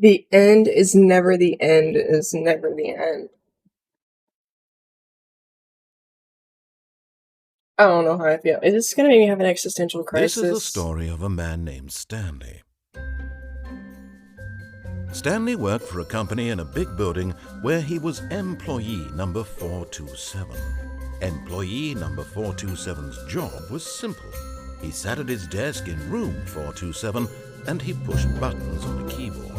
The end is never the end is never the end. I don't know how I feel. Is this gonna make me have an existential crisis? This is the story of a man named Stanley. Stanley worked for a company in a big building where he was employee number 427. Employee number 427's job was simple. He sat at his desk in room 427 and he pushed buttons on a keyboard.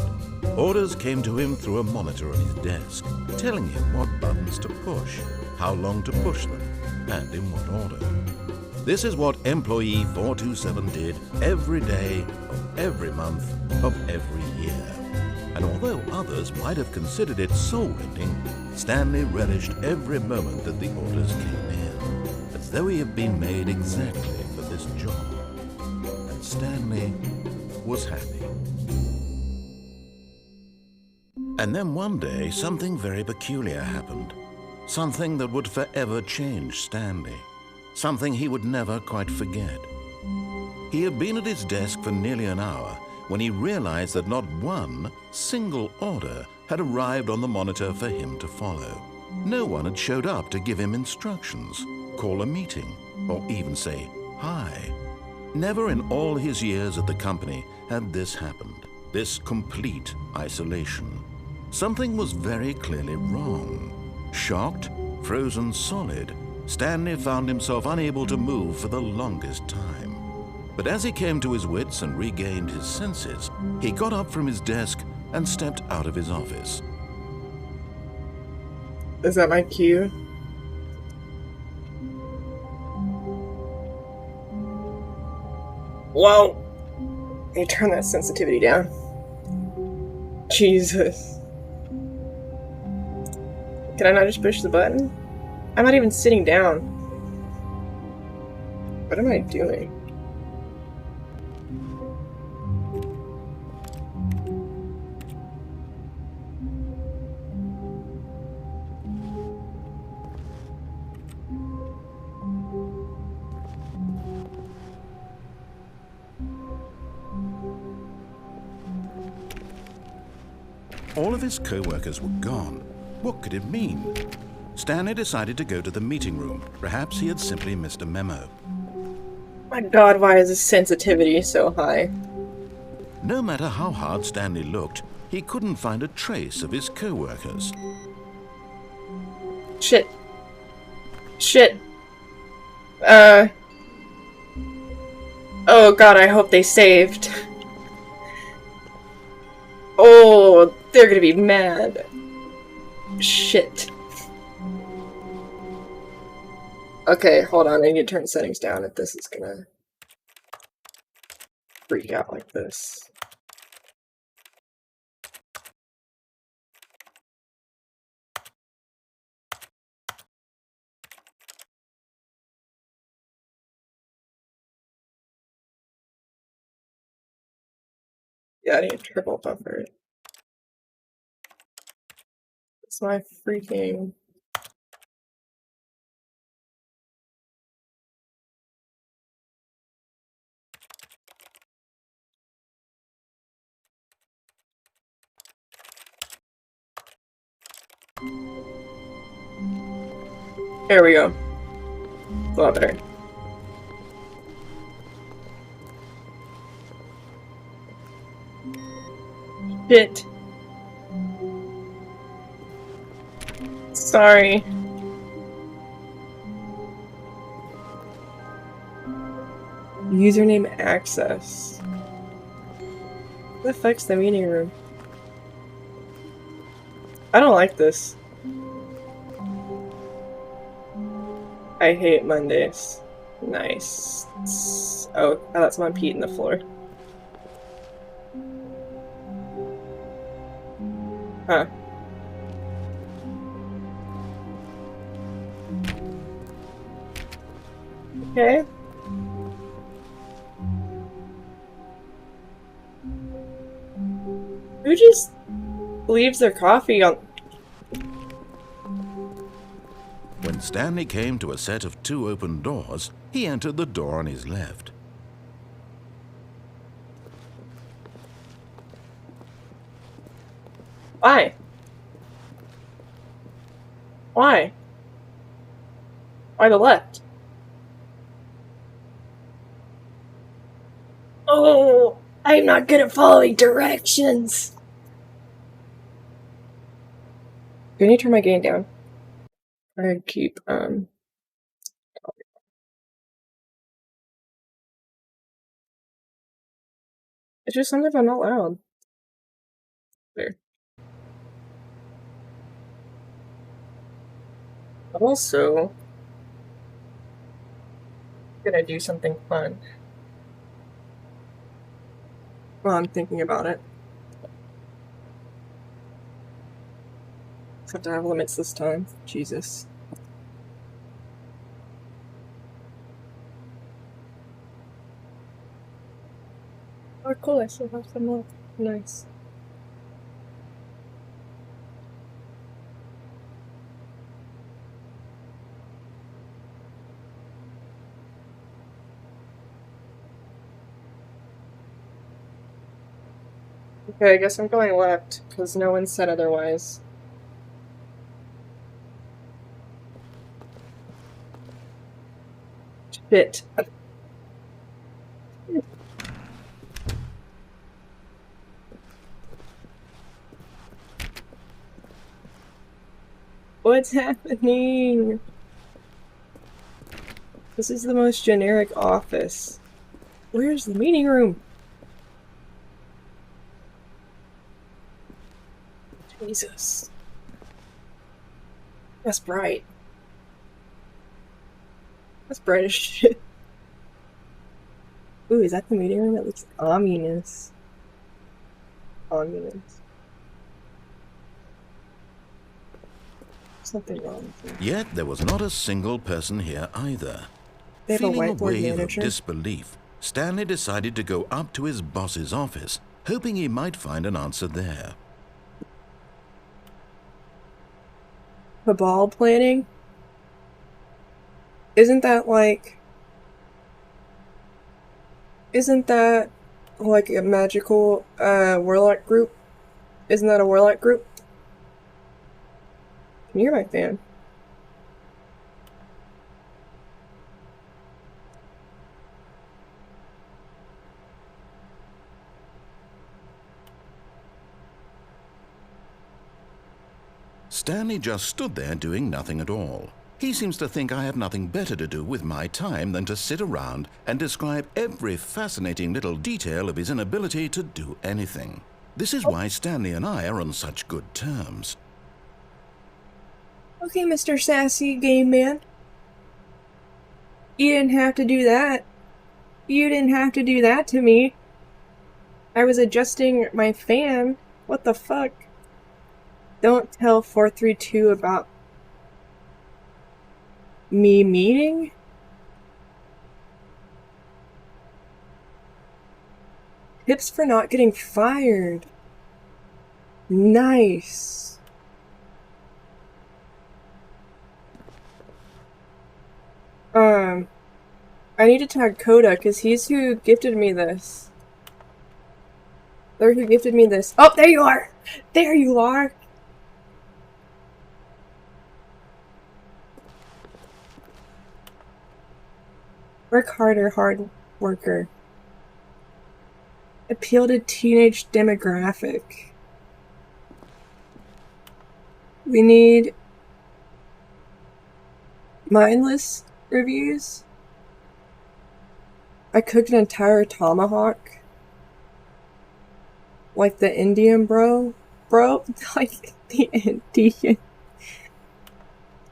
Orders came to him through a monitor on his desk, telling him what buttons to push, how long to push them, and in what order. This is what employee 427 did every day of every month of every year. And although others might have considered it soul-rending, Stanley relished every moment that the orders came in, as though he had been made exactly for this job. And Stanley was happy. And then one day, something very peculiar happened. Something that would forever change Stanley. Something he would never quite forget. He had been at his desk for nearly an hour when he realized that not one single order had arrived on the monitor for him to follow. No one had showed up to give him instructions, call a meeting, or even say hi. Never in all his years at the company had this happened, this complete isolation. Something was very clearly wrong. Shocked, frozen solid, Stanley found himself unable to move for the longest time. But as he came to his wits and regained his senses, he got up from his desk and stepped out of his office. Is that my cue? Whoa! You turn that sensitivity down. Jesus. Can I not just push the button? I'm not even sitting down. What am I doing? All of his co-workers were gone. What could it mean? Stanley decided to go to the meeting room. Perhaps he had simply missed a memo. My God, why is the sensitivity so high? No matter how hard Stanley looked, he couldn't find a trace of his co-workers. Shit. Shit. Oh God, I hope they saved. Oh, they're gonna be mad. Shit. Okay, hold on, I need to turn settings down if this is gonna freak out like this. Yeah, I need a triple buffer. It's my freaking... There we go. A lot better. Shit. Sorry. Username access. What affects the meeting room? I don't like this. I hate Mondays. Nice. Oh, that's my Pete in the floor. Huh. Okay. Who just leaves their coffee on... When Stanley came to a set of 2 open doors, he entered the door on his left. Why? Why? Why the left? Oh, I'm not good at following directions. Can you turn my gain down? I keep, it's just sometimes I'm not loud. There. Also, I'm gonna do something fun. Well, I'm thinking about it. Except I have limits this time. Jesus. Oh, cool, I still have some left. Nice. Okay, I guess I'm going left, because no one said otherwise. Shit. What's happening? This is the most generic office. Where's the meeting room? Jesus. That's bright. That's bright as shit. Ooh, is that the meeting room? That looks ominous. Ominous. Something wrong with me. Yet there was not a single person here either. They have a Feeling a whiteboard wave manager. of disbelief, Stanley decided to go up to his boss's office, hoping he might find an answer there. Cabal planning? Isn't that like a magical warlock group? Isn't that a warlock group? Can you hear my fan? Stanley just stood there doing nothing at all. He seems to think I have nothing better to do with my time than to sit around and describe every fascinating little detail of his inability to do anything. This is why Stanley and I are on such good terms. Okay, Mr. Sassy Game Man. You didn't have to do that. You didn't have to do that to me. I was adjusting my fan. What the fuck? Don't tell 432 about me meeting? Tips for not getting fired. Nice. I need to tag Coda, because he's who gifted me this. They're who gifted me this. Oh, there you are! There you are! Work harder, hard worker. Appeal to teenage demographic. We need mindless reviews. I cooked an entire tomahawk. Like the Indian bro? Like the Indian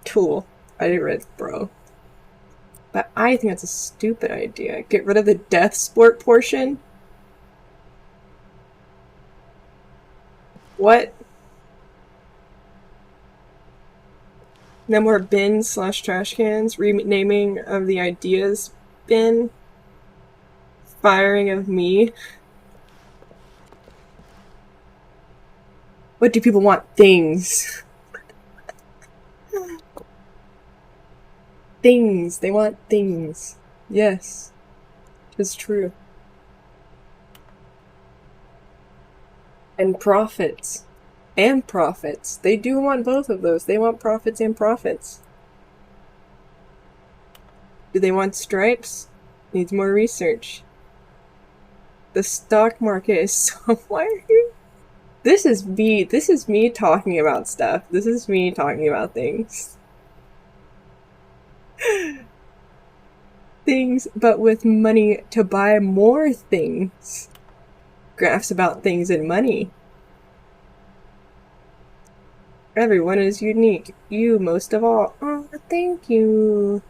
tool. I didn't read bro. But I think that's a stupid idea. Get rid of the death sport portion? What? No more bins/trash cans. Renaming of the ideas bin. Firing of me. What do people want? Things. Things. They want things. Yes. It's true. And profits. And profits. They do want both of those. They want profits and profits. Do they want stripes? Needs more research. The stock market is so... Why are you... This is me talking about stuff. This is me talking about things. Things, but with money to buy more things. Graphs about things and money. Everyone is unique. You most of all. Oh, thank you.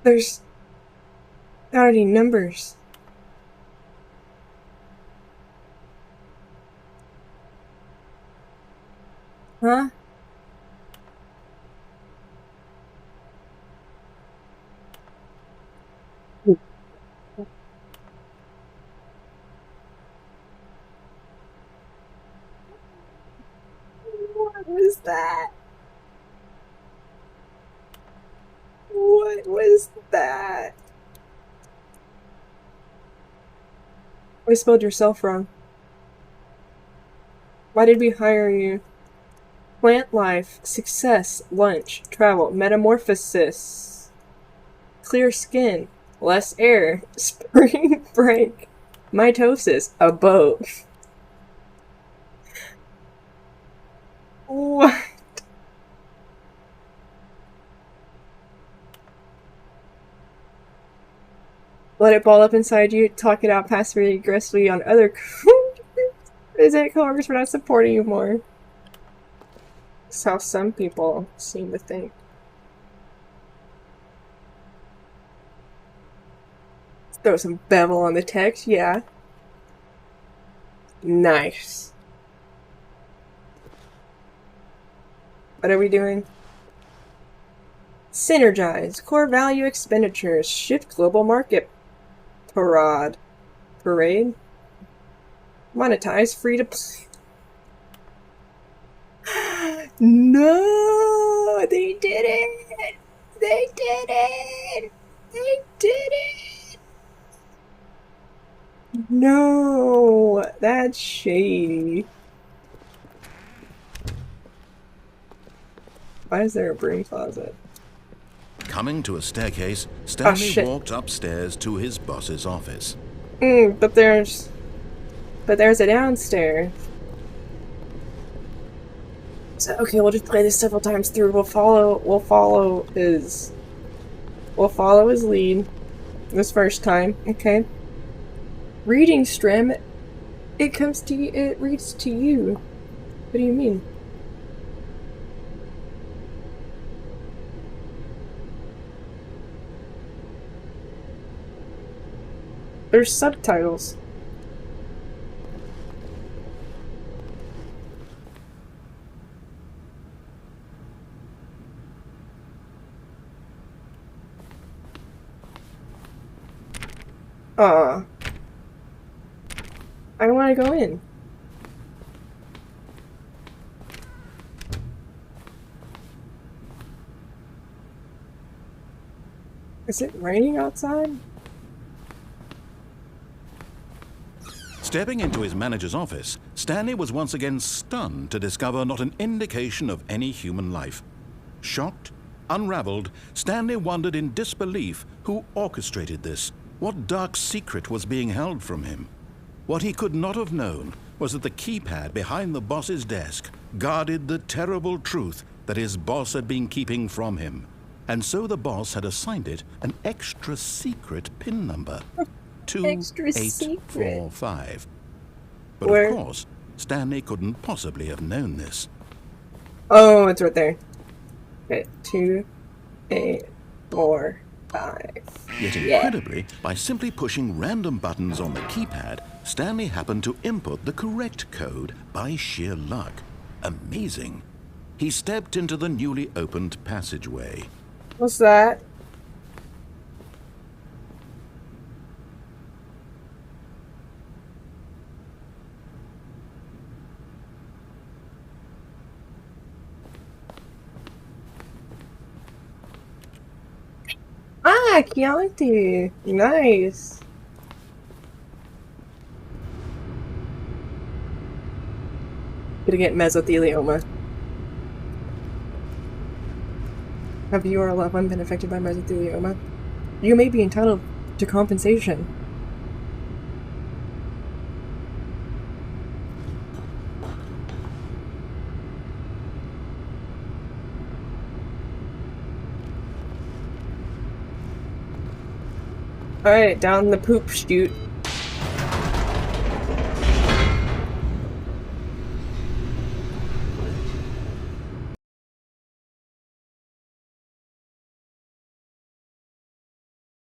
There's not any numbers. Huh? What was that? What was that? I spelled yourself wrong. Why did we hire you? Plant life, success, lunch, travel, metamorphosis, clear skin, less air, spring break, mitosis, a boat. What? Let it ball up inside you, talk it out passively aggressively on other President coworkers for not supporting you more. That's how some people seem to think. Throw some bevel on the text, yeah. Nice. What are we doing? Synergize. Core value expenditures. Shift global market. Parade. Monetize. Free to play. No! They did it! They did it! They did it! No! That's shady. Why is there a broom closet? Coming to a staircase, Stanley walked upstairs to his boss's office. But there's a downstairs. So, okay, we'll just play this several times through. We'll follow his lead this first time. Okay. Reading stream. It reads to you. What do you mean? There's subtitles. I don't want to go in. Is it raining outside? Stepping into his manager's office, Stanley was once again stunned to discover not an indication of any human life. Shocked, unraveled, Stanley wondered in disbelief who orchestrated this, what dark secret was being held from him. What he could not have known was that the keypad behind the boss's desk guarded the terrible truth that his boss had been keeping from him. And so the boss had assigned it an extra secret PIN number. 2845. But of course, Stanley couldn't possibly have known this. Oh, it's right there. Okay, 2845. Yet incredibly, by simply pushing random buttons on the keypad, Stanley happened to input the correct code by sheer luck. Amazing. He stepped into the newly opened passageway. What's that? Ah, Chianti. Nice. to get mesothelioma. Have you or a loved one been affected by mesothelioma? You may be entitled to compensation. Alright, down the poop chute.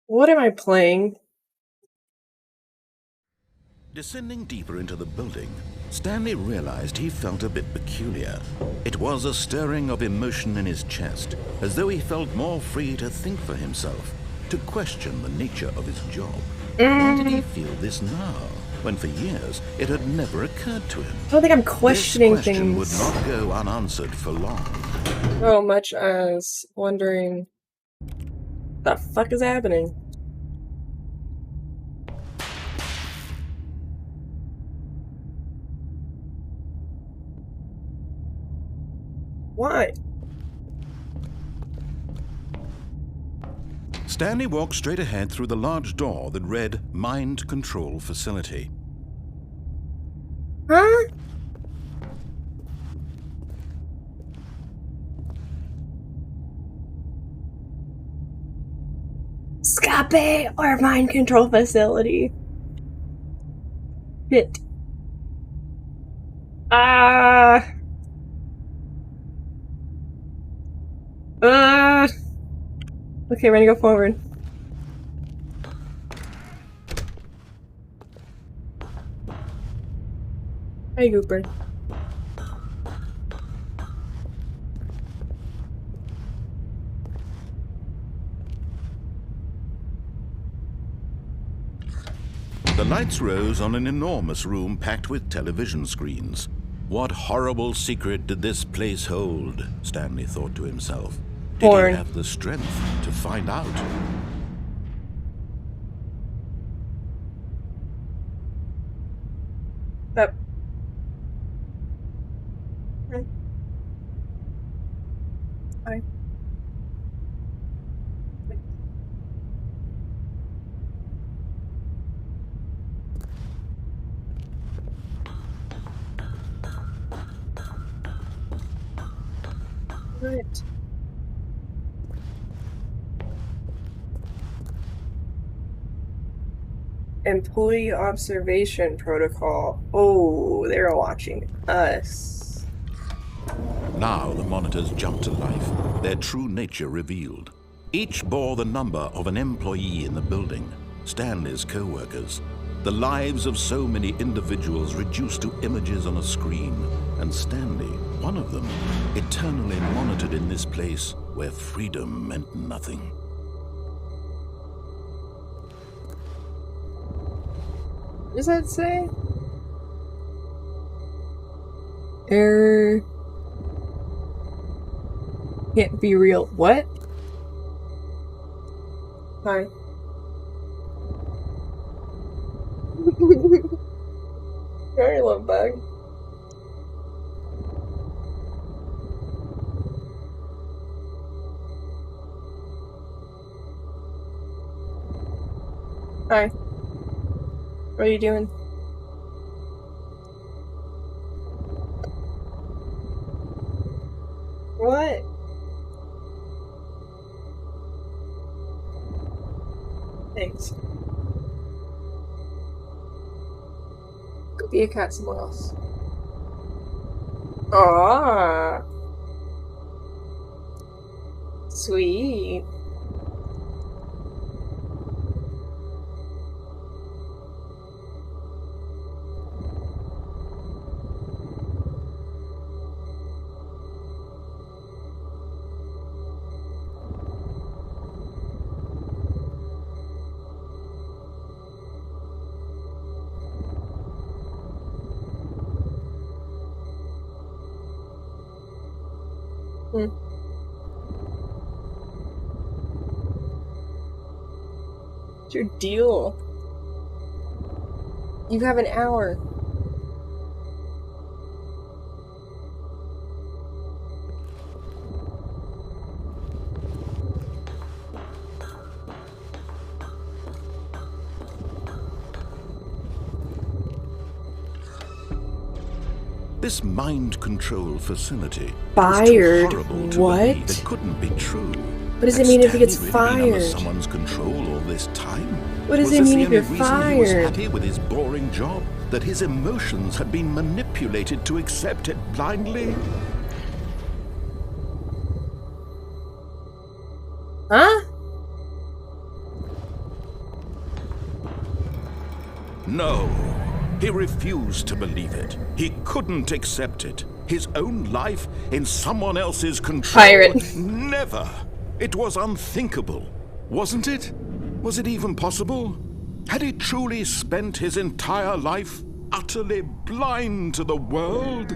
What am I playing? Descending deeper into the building, Stanley realized he felt a bit peculiar. It was a stirring of emotion in his chest, as though he felt more free to think for himself, to question the nature of his job. Why did he feel this now, when for years it had never occurred to him? I don't think I'm questioning this question things. would not go unanswered for long. So much as wondering what the fuck is happening. Why? Stanley walked straight ahead through the large door that read Mind Control Facility. Huh? Scape or mind control facility. Shit. Ah. Okay, we're gonna go forward. Hey, Cooper. The lights rose on an enormous room packed with television screens. What horrible secret did this place hold? Stanley thought to himself. Did Porn. he have the strength to find out? Up. Hi. Right. Employee observation protocol. Oh, they're watching us. Now the monitors jumped to life, their true nature revealed. Each bore the number of an employee in the building, Stanley's co-workers. The lives of so many individuals reduced to images on a screen, and Stanley, one of them, eternally monitored in this place where freedom meant nothing. What does that say? Error. Can't be real. What? Hi. Very love bug. Hi. What are you doing? What? Thanks. Go be a cat somewhere else. Ah, sweet. What's your deal? You have an hour. This mind control facility Fired? was too horrible to What? believe. It couldn't be true. What does it Had mean if he gets Stanley really been under fired? someone's control all this time? What does Was it this mean the if you're only reason he was fired? happy with his boring job? That his emotions had been manipulated to accept it blindly? Huh? No. He refused to believe it. He couldn't accept it. His own life in someone else's control. Pirate. Never. It was unthinkable. Wasn't it? Was it even possible? Had he truly spent his entire life utterly blind to the world?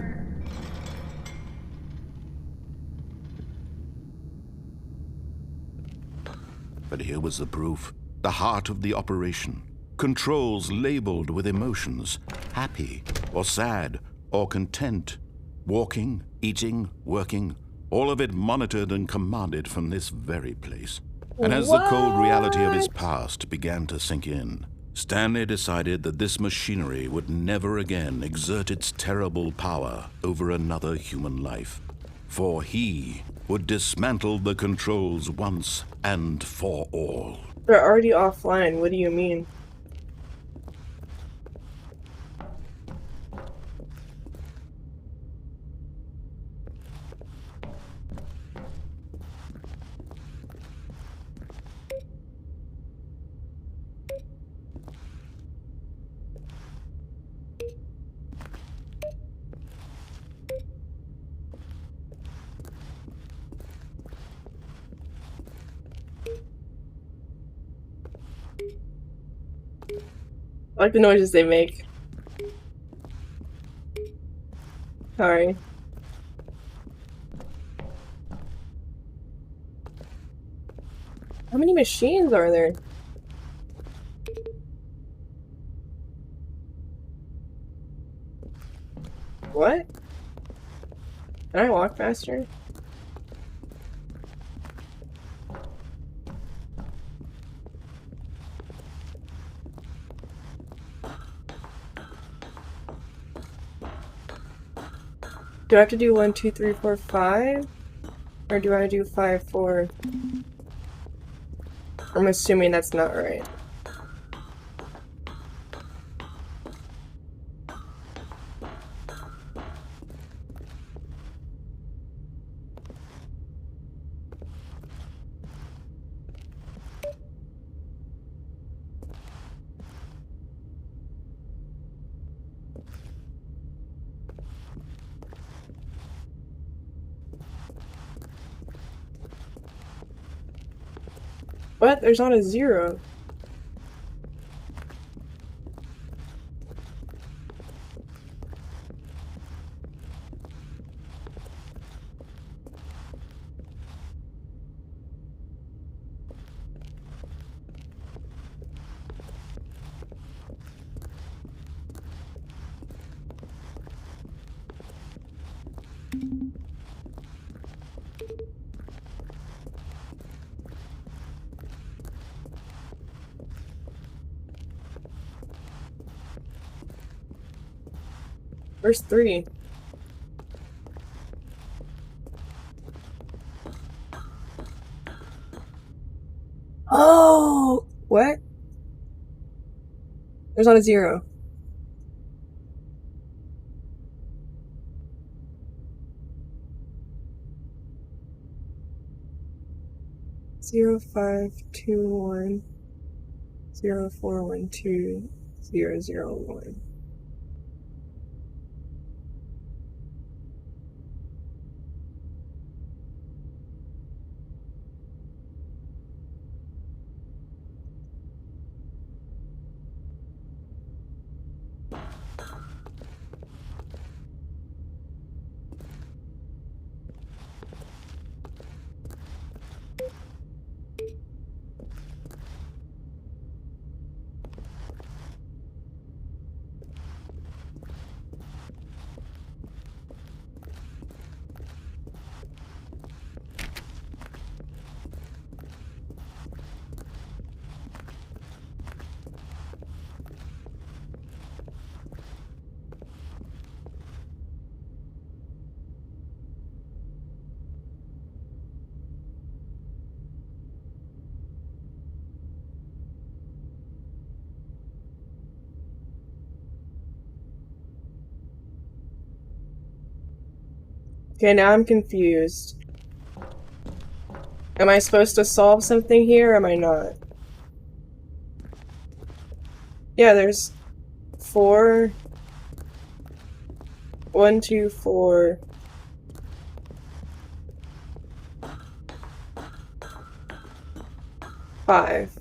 But here was the proof. The heart of the operation. Controls labeled with emotions. Happy, or sad, or content. Walking, eating, working. All of it monitored and commanded from this very place. And as the cold reality of his past began to sink in, Stanley decided that this machinery would never again exert its terrible power over another human life. For he would dismantle the controls once and for all. They're already offline. What do you mean? I like the noises they make. Sorry. How many machines are there? What? Can I walk faster? Do I have to do 1, 2, 3, 4, 5? Or do I do 5, 4? I'm assuming that's not right. What? There's not a 0. Where's 3? Oh! What? There's not a 0. Zero 5 2 1 0 4 1 2 0 0 1. Okay, now I'm confused. Am I supposed to solve something here or am I not? Yeah, there's 4. 1, 2, 4. 5.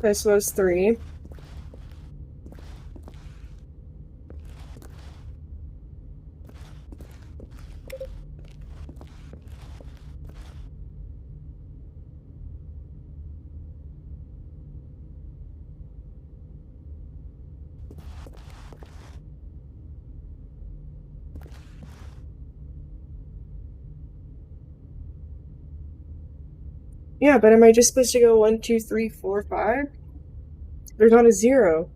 This was 3. Yeah, but am I just supposed to go 1, 2, 3, 4, 5? There's not a 0.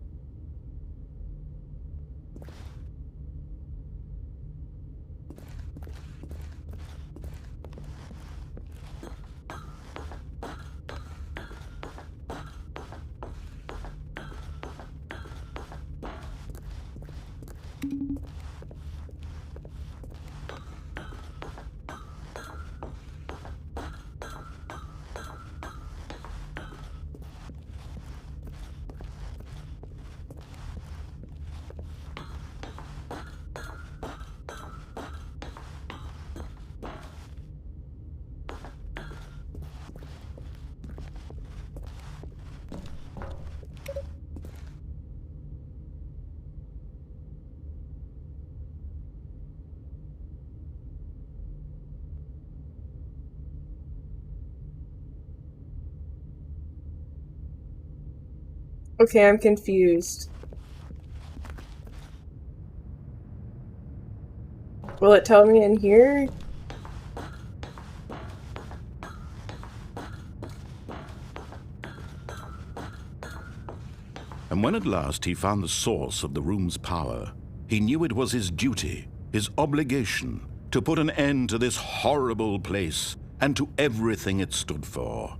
Okay, I'm confused. Will it tell me in here? And when at last he found the source of the room's power, he knew it was his duty, his obligation, to put an end to this horrible place and to everything it stood for.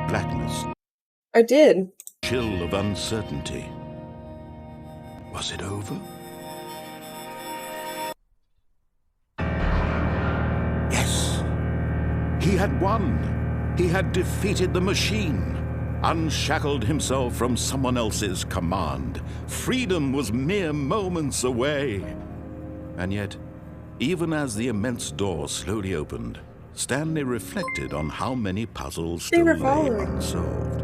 Blackness, I did. chill of uncertainty. Was it over? Yes! He had won! He had defeated the machine! Unshackled himself from someone else's command. Freedom was mere moments away. And yet, even as the immense door slowly opened, Stanley reflected on how many puzzles They still were lay following. unsolved.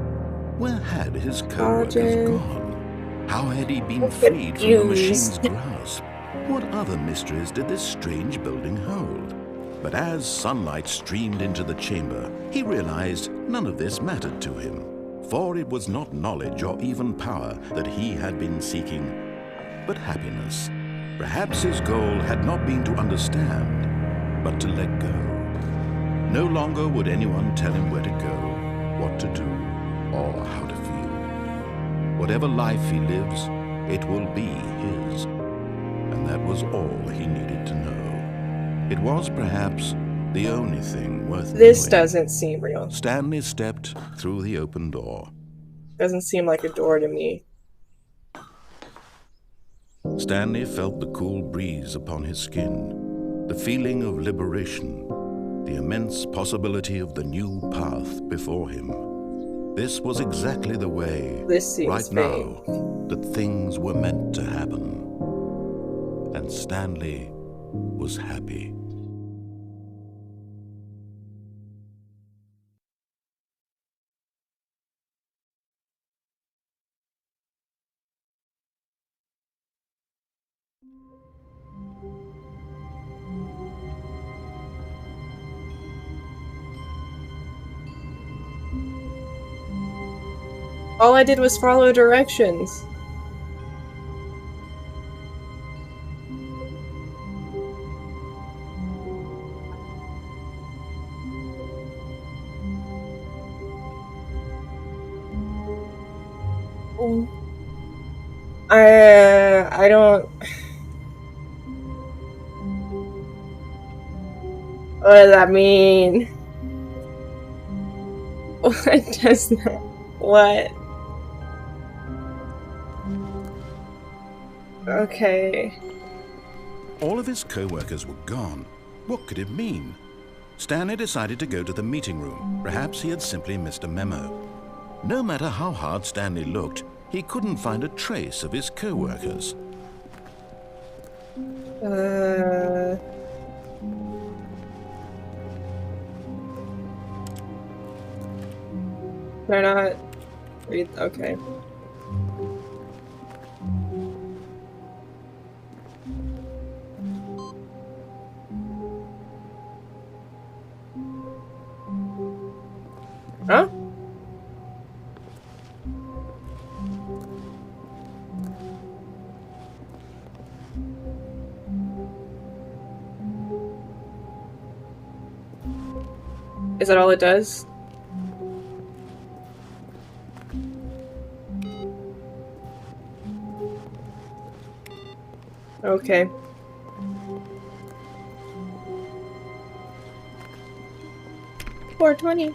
Where had his co-workers Roger. gone? How had he been I'm freed from the machine's confused. grasp? What other mysteries did this strange building hold? But as sunlight streamed into the chamber, he realized none of this mattered to him, for it was not knowledge or even power that he had been seeking, but happiness. Perhaps his goal had not been to understand, but to let go. No longer would anyone tell him where to go, what to do, or how to feel. Whatever life he lives, it will be his. And that was all he needed to know. It was perhaps the only thing worth This knowing. doesn't seem real. Stanley stepped through the open door. Doesn't seem like a door to me. Stanley felt the cool breeze upon his skin, the feeling of liberation, the immense possibility of the new path before him. This was exactly the way, This seems right fake. now, that things were meant to happen. And Stanley was happy. All I did was follow directions. I don't. What does that mean? What does that? What? Okay. All of his co-workers were gone. What could it mean? Stanley decided to go to the meeting room. Perhaps he had simply missed a memo. No matter how hard Stanley looked, he couldn't find a trace of his co-workers. They're not. Okay. Huh? Is that all it does? Okay. $4.20.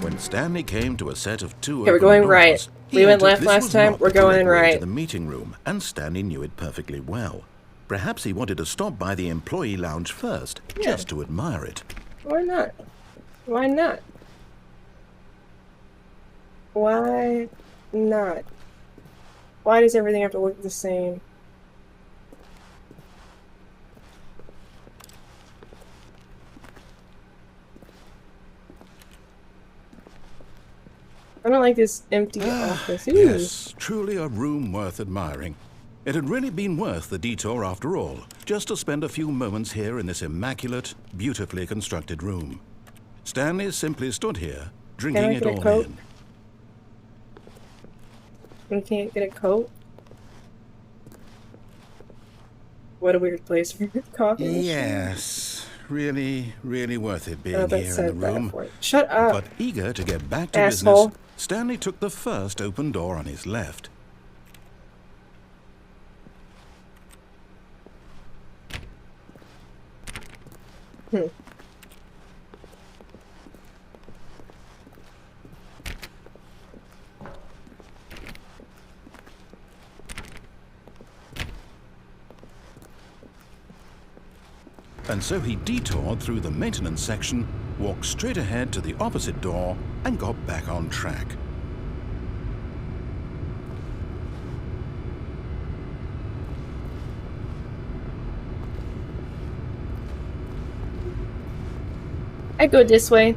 When Stanley came to a set of two Okay, we're open going doors, right. he We went entered. left This last was time. not We're the correct going way right. to the meeting room, and Stanley knew it perfectly well. Perhaps he wanted to stop by the employee lounge first, just to admire it. Why not? Why not? Why not? Why does everything have to look the same? I don't like this empty office. Ooh. Yes, truly a room worth admiring. It had really been worth the detour after all, just to spend a few moments here in this immaculate, beautifully constructed room. Stanley simply stood here, drinking it all in. We can't get a coat? What a weird place for coffee. Yes, really, really worth it being here in the room. Shut up. But eager to get back to asshole. business, Stanley took the first open door on his left. And so he detoured through the maintenance section, walked straight ahead to the opposite door, and got back on track. I go this way.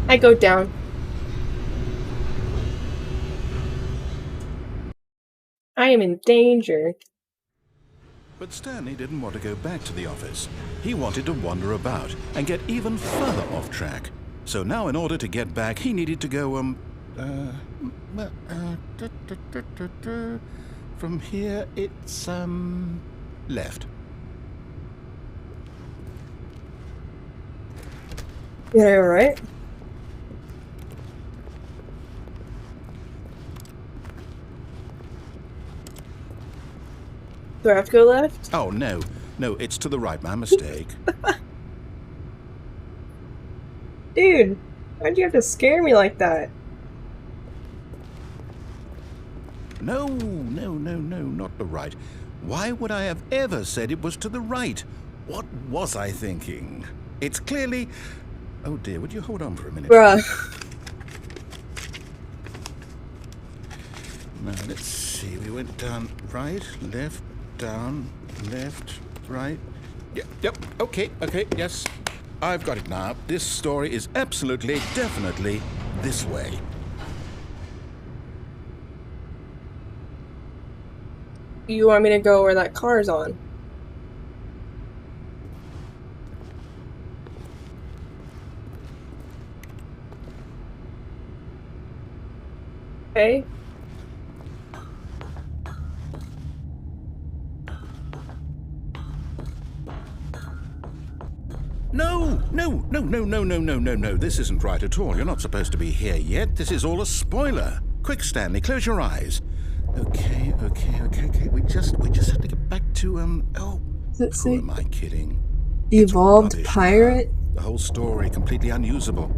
I go down. I am in danger. But Stanley didn't want to go back to the office. He wanted to wander about and get even further off track. So now in order to get back, he needed to go, from here it's, left. Yeah, alright. Do I have to go left? Oh, no. No, it's to the right. My mistake. Dude, why'd you have to scare me like that? No, not the right. Why would I have ever said it was to the right? What was I thinking? It's clearly... Oh dear, would you hold on for a minute? Bruh. Now, let's see. We went down right, left, down, left, right. Yep, okay, yes. I've got it now. This story is absolutely, definitely this way. You want me to go where that car's on? Okay. No, no, no, no, no, no, no, no, no. This isn't right at all. You're not supposed to be here yet. This is all a spoiler. Quick, Stanley, close your eyes. Okay. We just have to get back to, oh, Does it who say am I kidding? It's evolved rubbish pirate? now. The whole story completely unusable.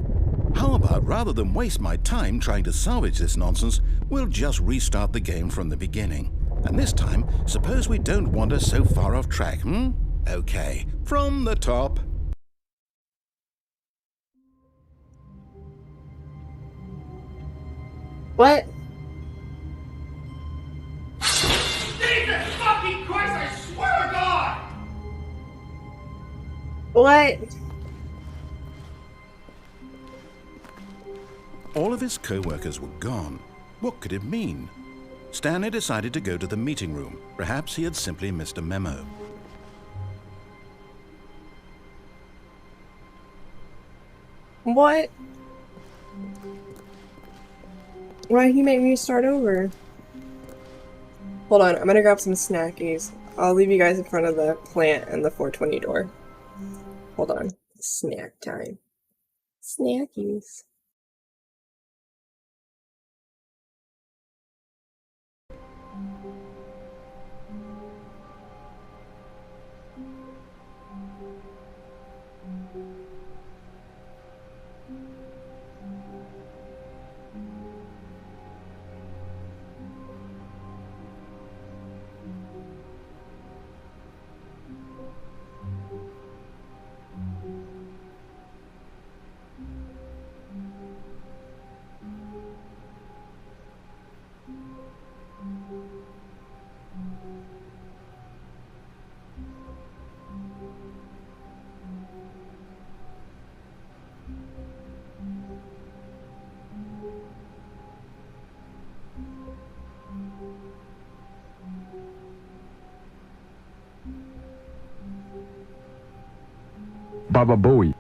How about, rather than waste my time trying to salvage this nonsense, we'll just restart the game from the beginning. And this time, suppose we don't wander so far off track, hmm? Okay, from the top. What? Jesus fucking Christ, I swear to God! What? All of his co-workers were gone. What could it mean? Stanley decided to go to the meeting room. Perhaps he had simply missed a memo. What? Why did he make me start over? Hold on, I'm gonna grab some snackies. I'll leave you guys in front of the plant and the 420 door. Hold on. Snack time. Snackies. Baba Bowie.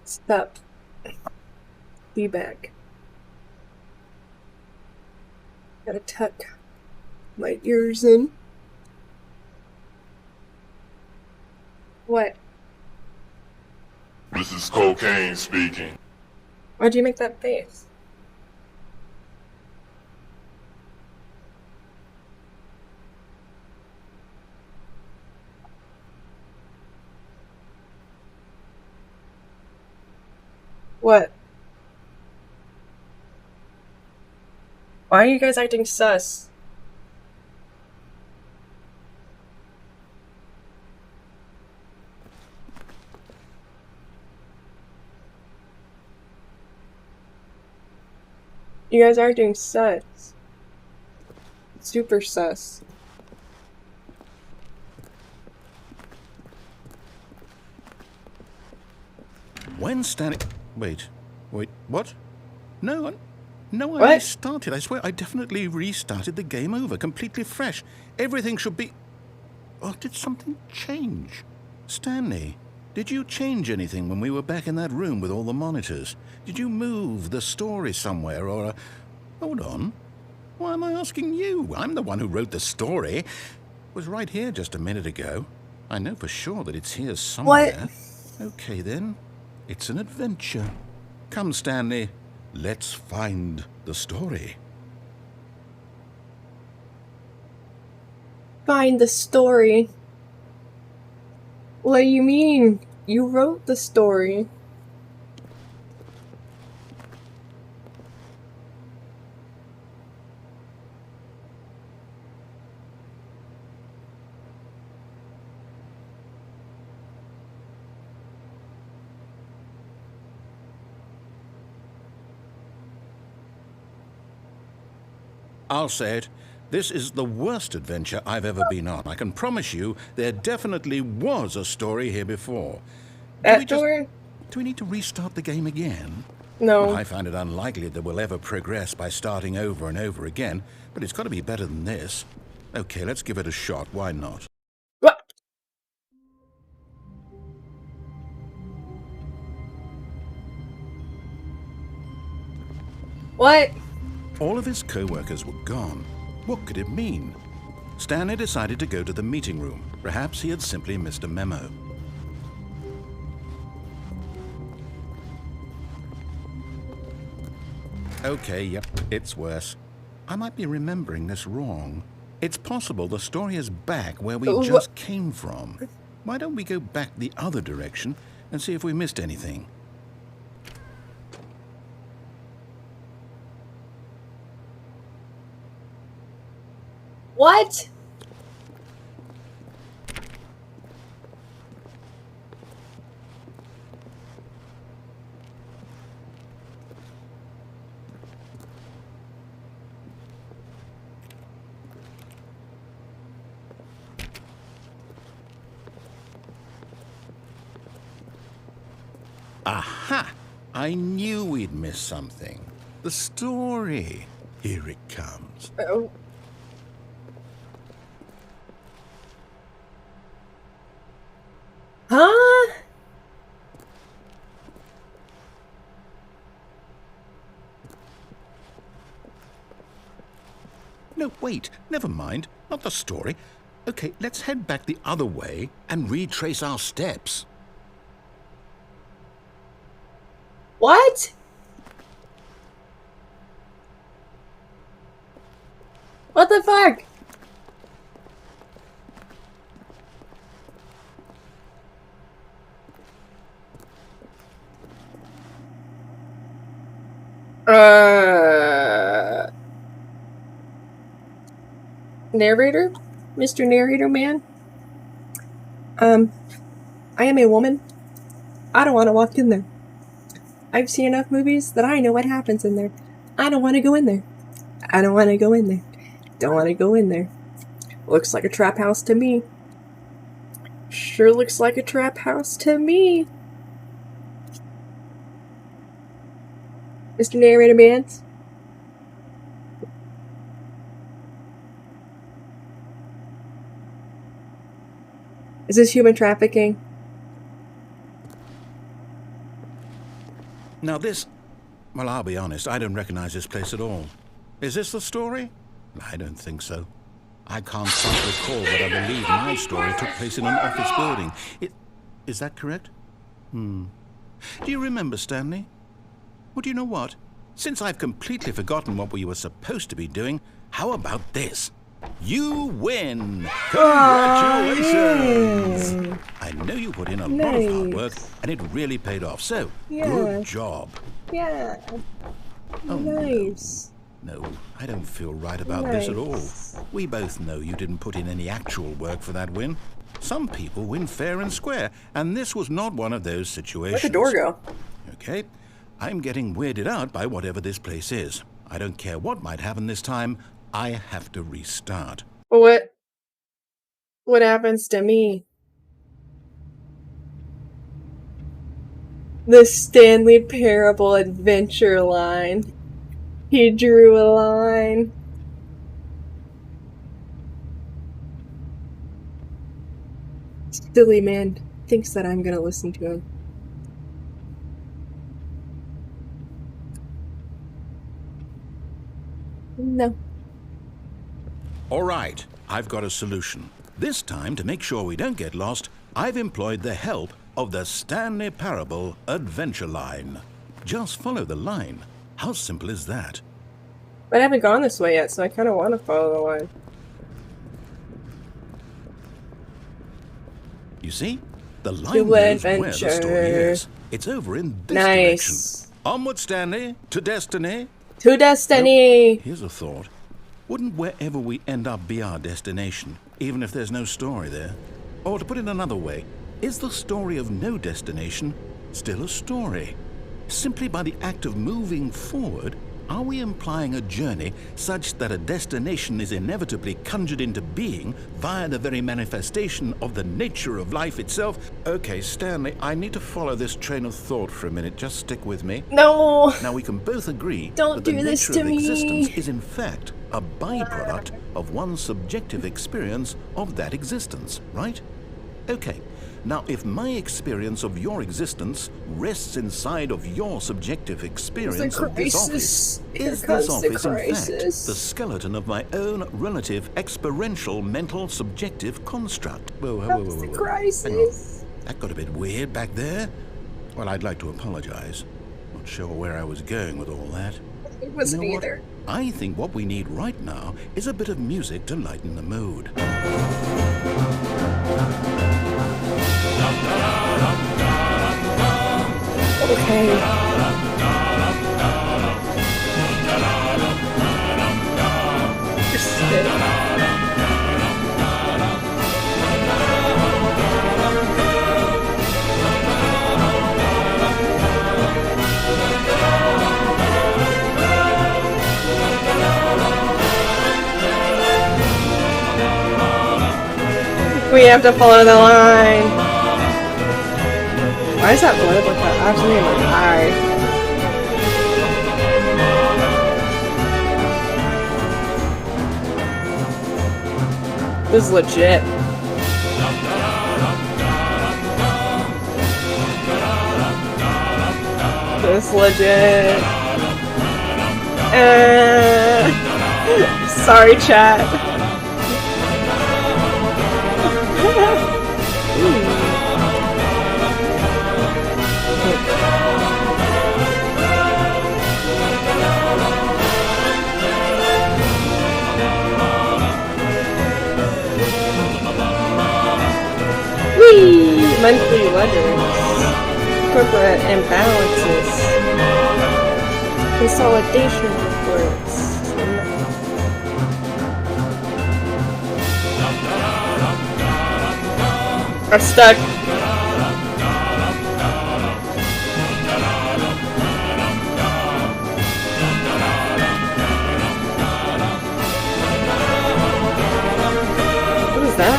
Stop. Be back. Gotta tuck my ears in. What? This is Cocaine speaking. Why'd you make that face? What? Why are you guys acting sus? You guys are acting sus. Super sus. When Stanley... Wait, what? No, I What? restarted. I swear, I definitely restarted the game over, completely fresh. Everything should be... Or did something change? Stanley, did you change anything when we were back in that room with all the monitors? Did you move the story somewhere, or... Hold on. Why am I asking you? I'm the one who wrote the story. It was right here just a minute ago. I know for sure that it's here somewhere. Okay, then. It's an adventure. Come, Stanley. Let's find the story. Find the story. What do you mean? You wrote the story. I'll say it. This is the worst adventure I've ever been on. I can promise you there definitely was a story here before. That door? Do we need to restart the game again? No. Well, I find it unlikely that we'll ever progress by starting over and over again, but it's got to be better than this. Okay, let's give it a shot. Why not? What? What? All of his co-workers were gone. What could it mean? Stanley decided to go to the meeting room. Perhaps he had simply missed a memo. Okay, yep, it's worse. I might be remembering this wrong. It's possible the story is back where we just came from. Why don't we go back the other direction and see if we missed anything? What? Aha! I knew we'd miss something. The story. Here it comes. Oh. Huh? No, wait. Never mind. Not the story. Okay, let's head back the other way and retrace our steps. What? What the fuck? Narrator? Mr. Narrator Man? I am a woman. I don't want to walk in there. I've seen enough movies that I know what happens in there. I don't want to go in there. I don't want to go in there. Don't want to go in there. Looks like a trap house to me. Sure looks like a trap house to me. Mr. Narrator Man? Is this human trafficking? Now this... Well, I'll be honest, I don't recognize this place at all. Is this the story? I don't think so. I can't quite recall, but I believe my story took place in an office building. Is that correct? Do you remember, Stanley? Well, do you know what? Since I've completely forgotten what we were supposed to be doing, how about this? You win! Congratulations! I know you put in a lot of hard work, and it really paid off, so good job. Yeah. Oh, Nice. No, I don't feel right about this at all. We both know you didn't put in any actual work for that win. Some people win fair and square, and this was not one of those situations. Where'd the door go? Okay, I'm getting weirded out by whatever this place is. I don't care what might happen this time. I have to restart. What happens to me? The Stanley Parable adventure line. He drew a line. Silly man thinks that I'm gonna listen to him. No. All right, I've got a solution. This time, to make sure we don't get lost, I've employed the help of the Stanley Parable adventure line. Just follow the line. How simple is that? But I haven't gone this way yet, so I kind of want to follow the line. You see? The line To knows where the adventure. story is. It's over in this direction. Onward, Stanley, to destiny. To destiny! Here's a thought. Wouldn't wherever we end up be our destination, even if there's no story there? Or to put it another way, is the story of no destination still a story? Simply by the act of moving forward, are we implying a journey such that a destination is inevitably conjured into being via the very manifestation of the nature of life itself? Okay, Stanley, I need to follow this train of thought for a minute. Just stick with me. No! Now we can both agree Don't that the do this nature to of existence me. is in fact a byproduct of one's subjective experience of that existence, right? Okay. Now, if my experience of your existence rests inside of your subjective experience of this office, is this office in fact the skeleton of my own relative experiential mental subjective construct? Whoa. Hang on. Crisis. That got a bit weird back there. Well, I'd like to apologize. Not sure where I was going with all that. It wasn't You know what? either. I think what we need right now is a bit of music to lighten the mood. Okay. We have to follow the line. Why is that blood like that? Actually in my eye. This is legit. This is legit. Sorry, chat. Monthly ledgers, corporate imbalances, consolidation reports. I'm stuck. What is that?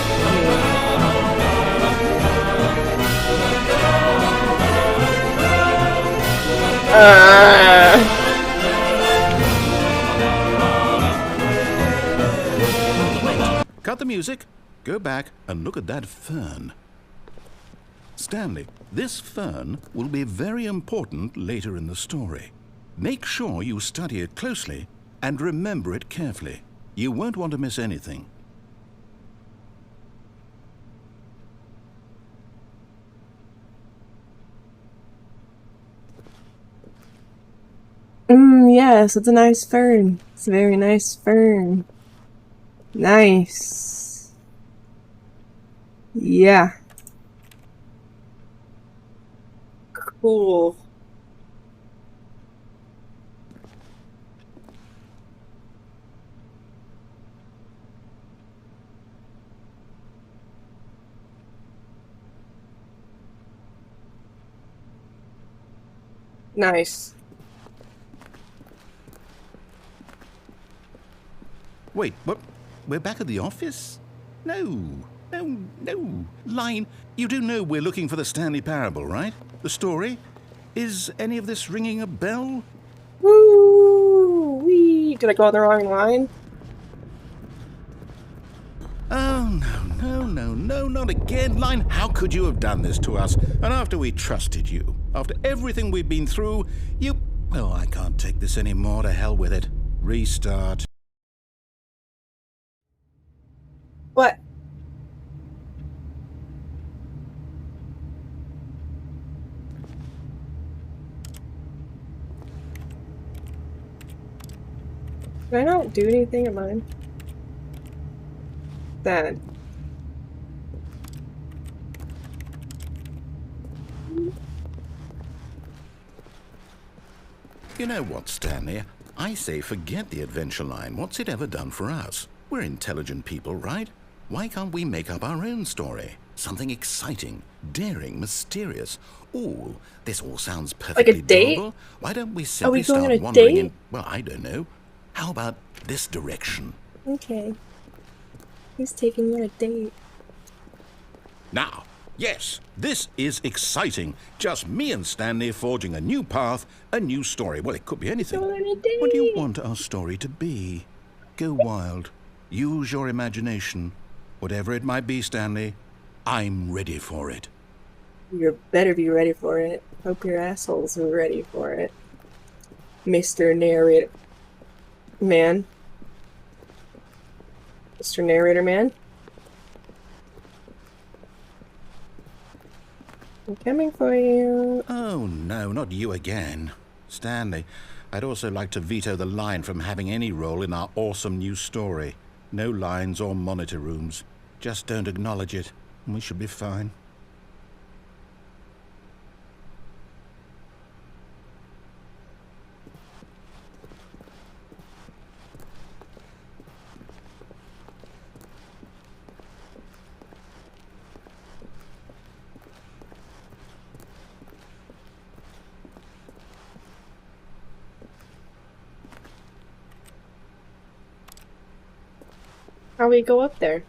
Cut the music, go back and look at that fern. Stanley, this fern will be very important later in the story. Make sure you study it closely and remember it carefully. You won't want to miss anything. Yes, it's a nice fern. It's a very nice fern. Nice. Yeah. Cool. Nice. Wait, what? We're back at the office? No. Line, you do know we're looking for the Stanley Parable, right? The story? Is any of this ringing a bell? Woo! Wee! Did I go on the wrong line? Oh, no, not again. Line, how could you have done this to us? And after we trusted you, after everything we've been through, you... Oh, I can't take this anymore. To hell with it. Restart. What? Did I not do anything at mine? Sad. You know what, Stanley? I say forget the adventure line. What's it ever done for us? We're intelligent people, right? Why can't we make up our own story? Something exciting, daring, mysterious. Ooh, this all sounds perfectly date? doable. Why don't we simply going on start a wandering date? in... Well, I don't know. How about this direction? Okay. Who's taking you on a date? Now, yes, this is exciting. Just me and Stanley forging a new path, a new story. Well, it could be anything. Going on a date. What do you want our story to be? Go wild. Use your imagination. Whatever it might be, Stanley, I'm ready for it. You better be ready for it. Hope your assholes are ready for it. Mr. Narrator Man. Mr. Narrator Man. I'm coming for you. Oh, no, not you again. Stanley, I'd also like to veto the line from having any role in our awesome new story. No lines or monitor rooms. Just don't acknowledge it, and we should be fine. How we go up there?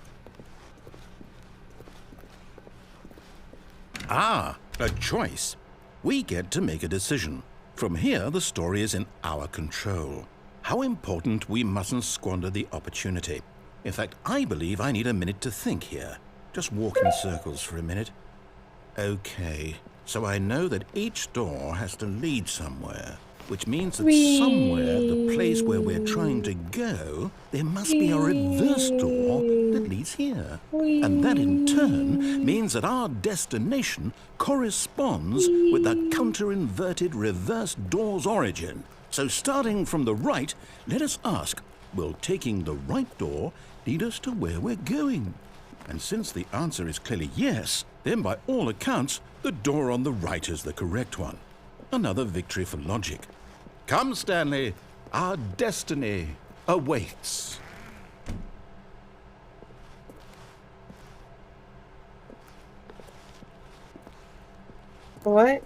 Ah, a choice. We get to make a decision. From here, the story is in our control. How important we mustn't squander the opportunity. In fact, I believe I need a minute to think here. Just walk in circles for a minute. Okay, so I know that each door has to lead somewhere, which means that somewhere, the place where we're trying to go, there must be a reverse door that leads here. And that in turn means that our destination corresponds with the counter-inverted reverse door's origin. So starting from the right, let us ask, will taking the right door lead us to where we're going? And since the answer is clearly yes, then by all accounts, the door on the right is the correct one. Another victory for logic. Come, Stanley, our destiny awaits. What?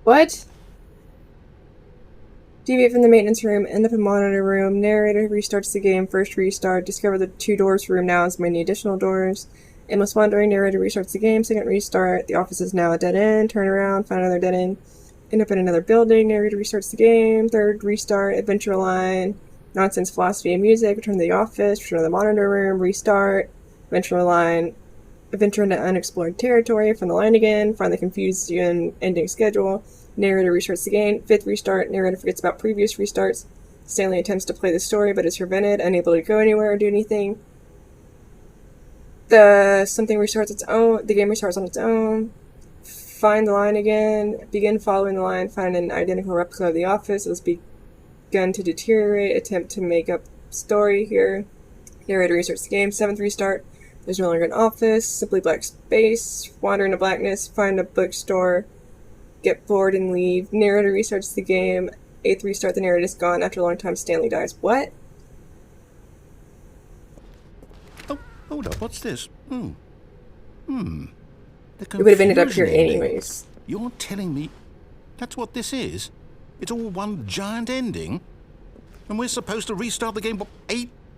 What? Deviate from the maintenance room, end up in monitor room, narrator restarts the game, first restart, discover the 2 doors room now as many additional doors, Aimless wandering, narrator restarts the game. Second restart, the office is now a dead end. Turn around, find another dead end. End up in another building, narrator restarts the game. Third restart, adventure line. Nonsense philosophy and music. Return to the office, return to the monitor room, restart. Adventure line. Adventure into unexplored territory. Find the line again. Find the confusion ending schedule. Narrator restarts the game. Fifth restart, narrator forgets about previous restarts. Stanley attempts to play the story, but is prevented, unable to go anywhere or do anything. The game restarts on its own. Find the line again. Begin following the line. Find an identical replica of the office. It has begun to deteriorate. Attempt to make up story here. Narrator restarts the game. Seventh restart. There's no longer an office. Simply black space. Wander into blackness. Find a bookstore. Get bored and leave. Narrator restarts the game. Eighth restart. The narrator is gone. After a long time, Stanley dies. What? Oh, hold up. What's this? The It would have ended up here confusion ending. anyways. You're telling me that's what this is? It's all one giant ending? And we're supposed to restart the game, what,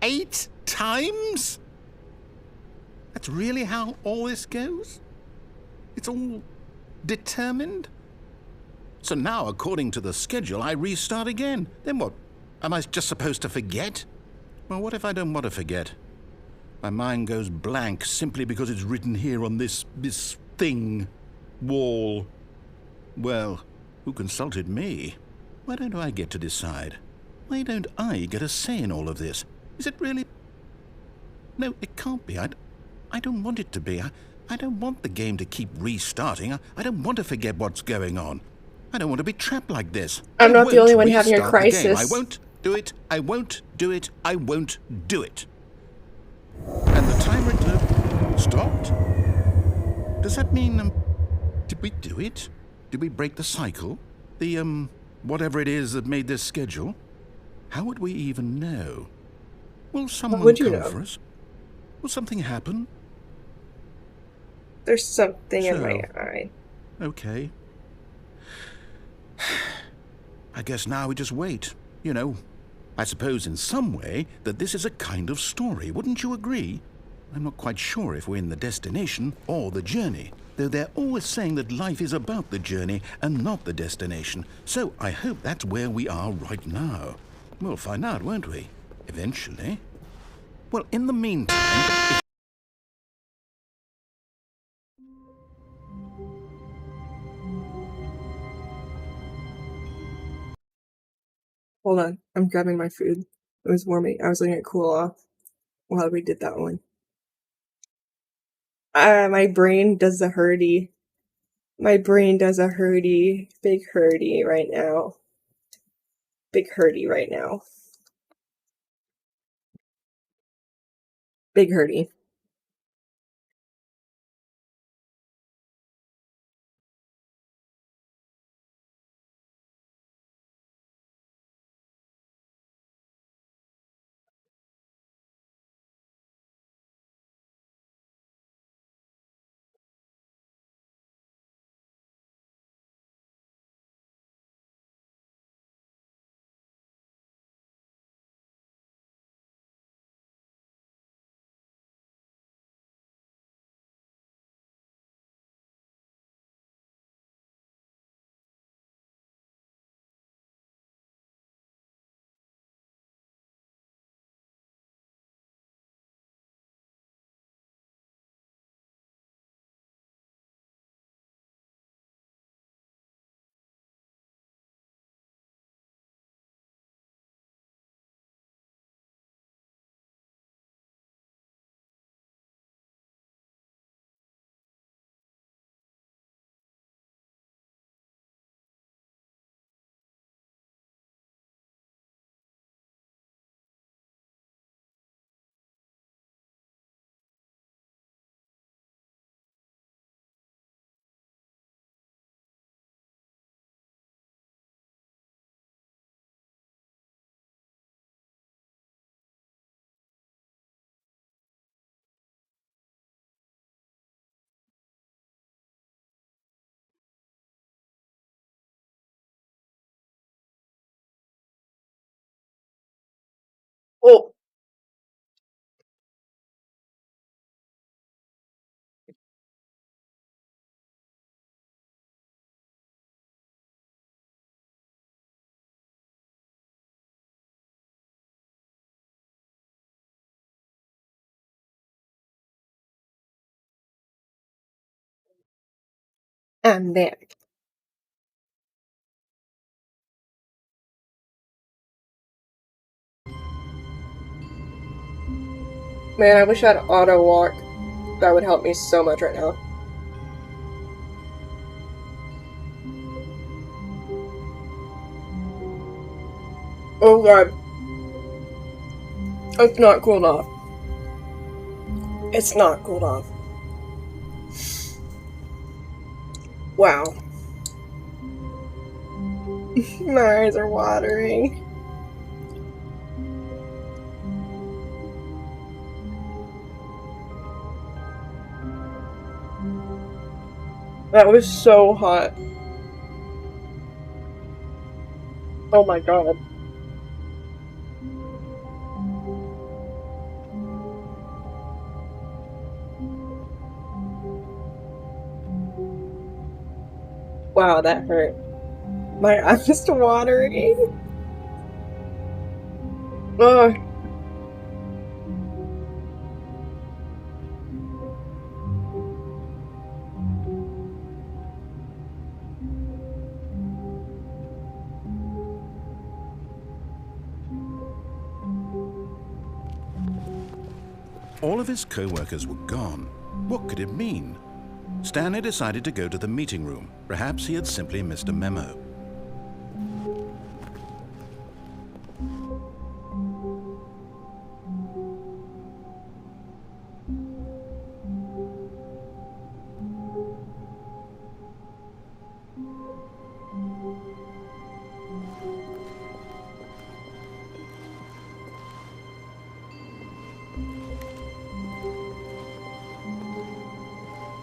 eight times? That's really how all this goes? It's all determined? So now, according to the schedule, I restart again. Then what? Am I just supposed to forget? Well, what if I don't want to forget? My mind goes blank simply because it's written here on this thing, wall. Well, who consulted me? Why don't I get to decide? Why don't I get a say in all of this? Is it really? No, it can't be. I don't want it to be. I don't want the game to keep restarting. I don't want to forget what's going on. I don't want to be trapped like this. I'm not the only one having a restart the game. crisis. I won't do it. I won't do it. I won't do it. And the timer stopped? Does that mean, did we do it? Did we break the cycle? The, whatever it is that made this schedule? How would we even know? Will someone would you come know? for us? Will something happen? There's something in my So- eye. Okay. I guess now we just wait, you know. I suppose in some way that this is a kind of story, wouldn't you agree? I'm not quite sure if we're in the destination or the journey, though they're always saying that life is about the journey and not the destination, so I hope that's where we are right now. We'll find out, won't we? Eventually. Well, in the meantime... Hold on. I'm grabbing my food. It was warming. I was letting it cool off while we did that one. My brain does a hurdy. My brain does a hurdy. Big hurdy right now. Big hurdy right now. Big hurdy. Oh, I'm back. Man, I wish I had auto walk. That would help me so much right now. Oh god. It's not cooled off. It's not cooled off. Wow. My eyes are watering. That was so hot. Oh my god. Wow, that hurt. My eyes are watering. Ugh. All of his co-workers were gone. What could it mean? Stanley decided to go to the meeting room. Perhaps he had simply missed a memo.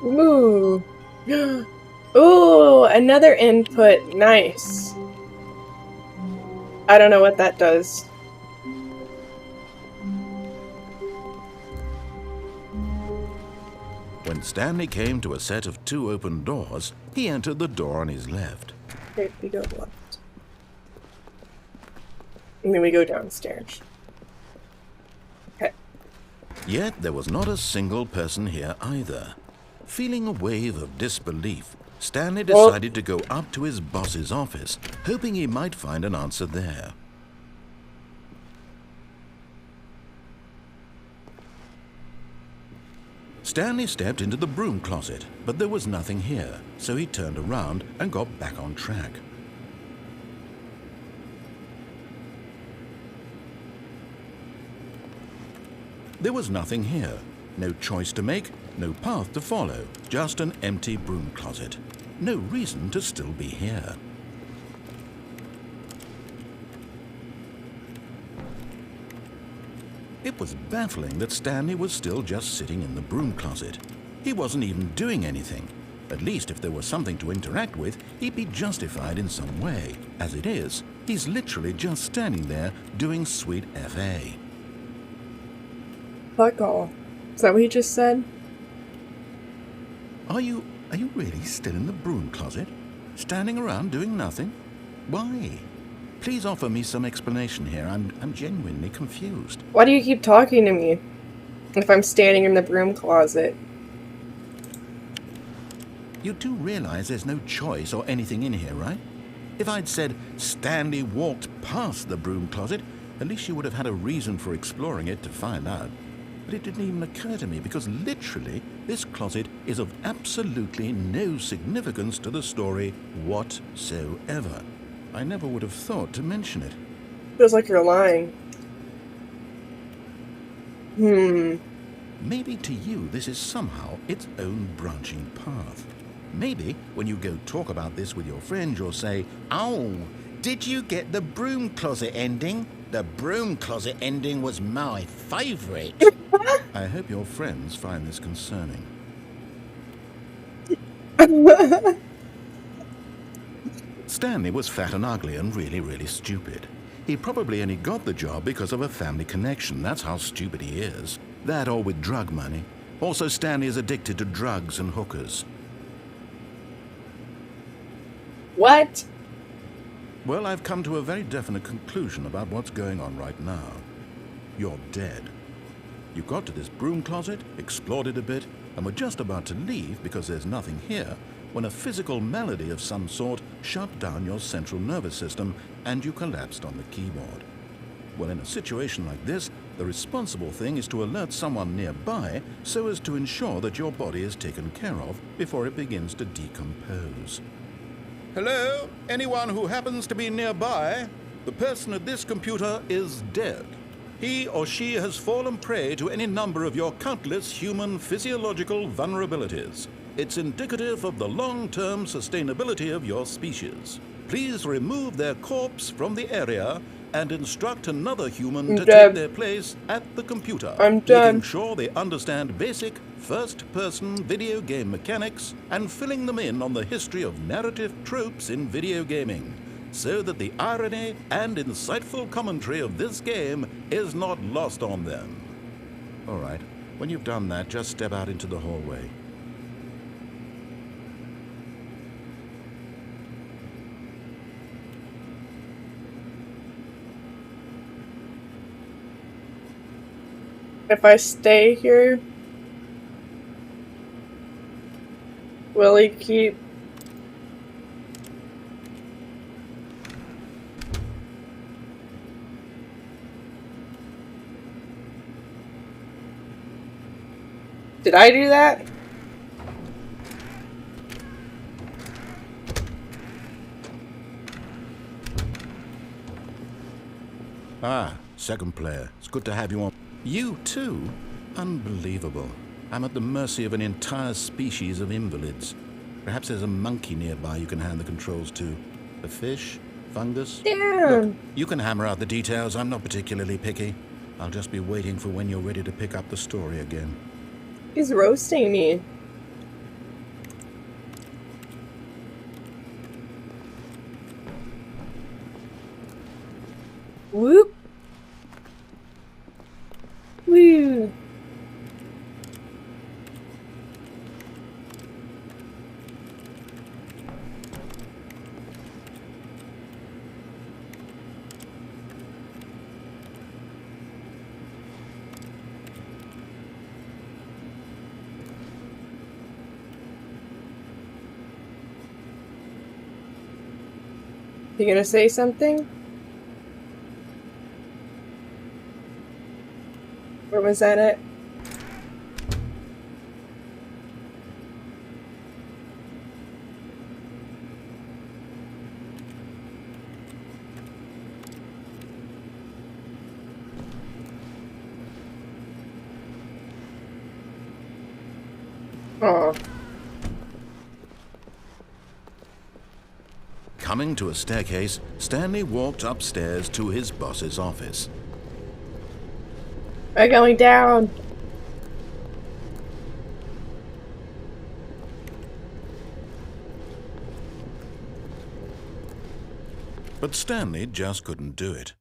Ooh. Ooh, another input. Nice. I don't know what that does. When Stanley came to a set of 2 open doors, he entered the door on his left. Okay, we go left. And then we go downstairs. Okay. Yet there was not a single person here either. Feeling a wave of disbelief, Stanley decided to go up to his boss's office, hoping he might find an answer there. Stanley stepped into the broom closet, but there was nothing here, so he turned around and got back on track. There was nothing here. No choice to make, no path to follow, just an empty broom closet. No reason to still be here. It was baffling that Stanley was still just sitting in the broom closet. He wasn't even doing anything. At least if there was something to interact with, he'd be justified in some way. As it is, he's literally just standing there doing sweet FA. Fuck all. Is that what he just said? Are you really still in the broom closet? Standing around doing nothing? Why? Please offer me some explanation here. I'm genuinely confused. Why do you keep talking to me if I'm standing in the broom closet? You do realize there's no choice or anything in here, right? If I'd said Stanley walked past the broom closet, at least you would have had a reason for exploring it to find out. But it didn't even occur to me because literally this closet is of absolutely no significance to the story whatsoever. I never would have thought to mention it. Feels like you're lying. Maybe to you this is somehow its own branching path. Maybe when you go talk about this with your friend, you'll say, "Oh, did you get the broom closet ending? The broom closet ending was my favorite." I hope your friends find this concerning. Stanley was fat and ugly and really stupid. He probably only got the job because of a family connection. That's how stupid he is. That or with drug money. Also, Stanley is addicted to drugs and hookers. What? Well, I've come to a very definite conclusion about what's going on right now. You're dead. You got to this broom closet, explored it a bit, and were just about to leave because there's nothing here, when a physical malady of some sort shut down your central nervous system and you collapsed on the keyboard. Well, in a situation like this, the responsible thing is to alert someone nearby so as to ensure that your body is taken care of before it begins to decompose. Hello? Anyone who happens to be nearby? The person at this computer is dead. He or she has fallen prey to any number of your countless human physiological vulnerabilities. It's indicative of the long-term sustainability of your species. Please remove their corpse from the area and instruct another human to take their place at the computer, making sure they understand basic first-person video game mechanics and filling them in on the history of narrative tropes in video gaming, so that the irony and insightful commentary of this game is not lost on them. All right, when you've done that, just step out into the hallway. If I stay here, will he keep... Did I do that? Ah, second player. It's good to have you on. You too? Unbelievable. I'm at the mercy of an entire species of invalids. Perhaps there's a monkey nearby you can hand the controls to. A fish? Fungus? Yeah. Look, you can hammer out the details. I'm not particularly picky. I'll just be waiting for when you're ready to pick up the story again. He's roasting me. Whoop. Woo. You gonna say something? Or was that it? Oh. Coming to a staircase, Stanley walked upstairs to his boss's office. We're going down. But Stanley just couldn't do it.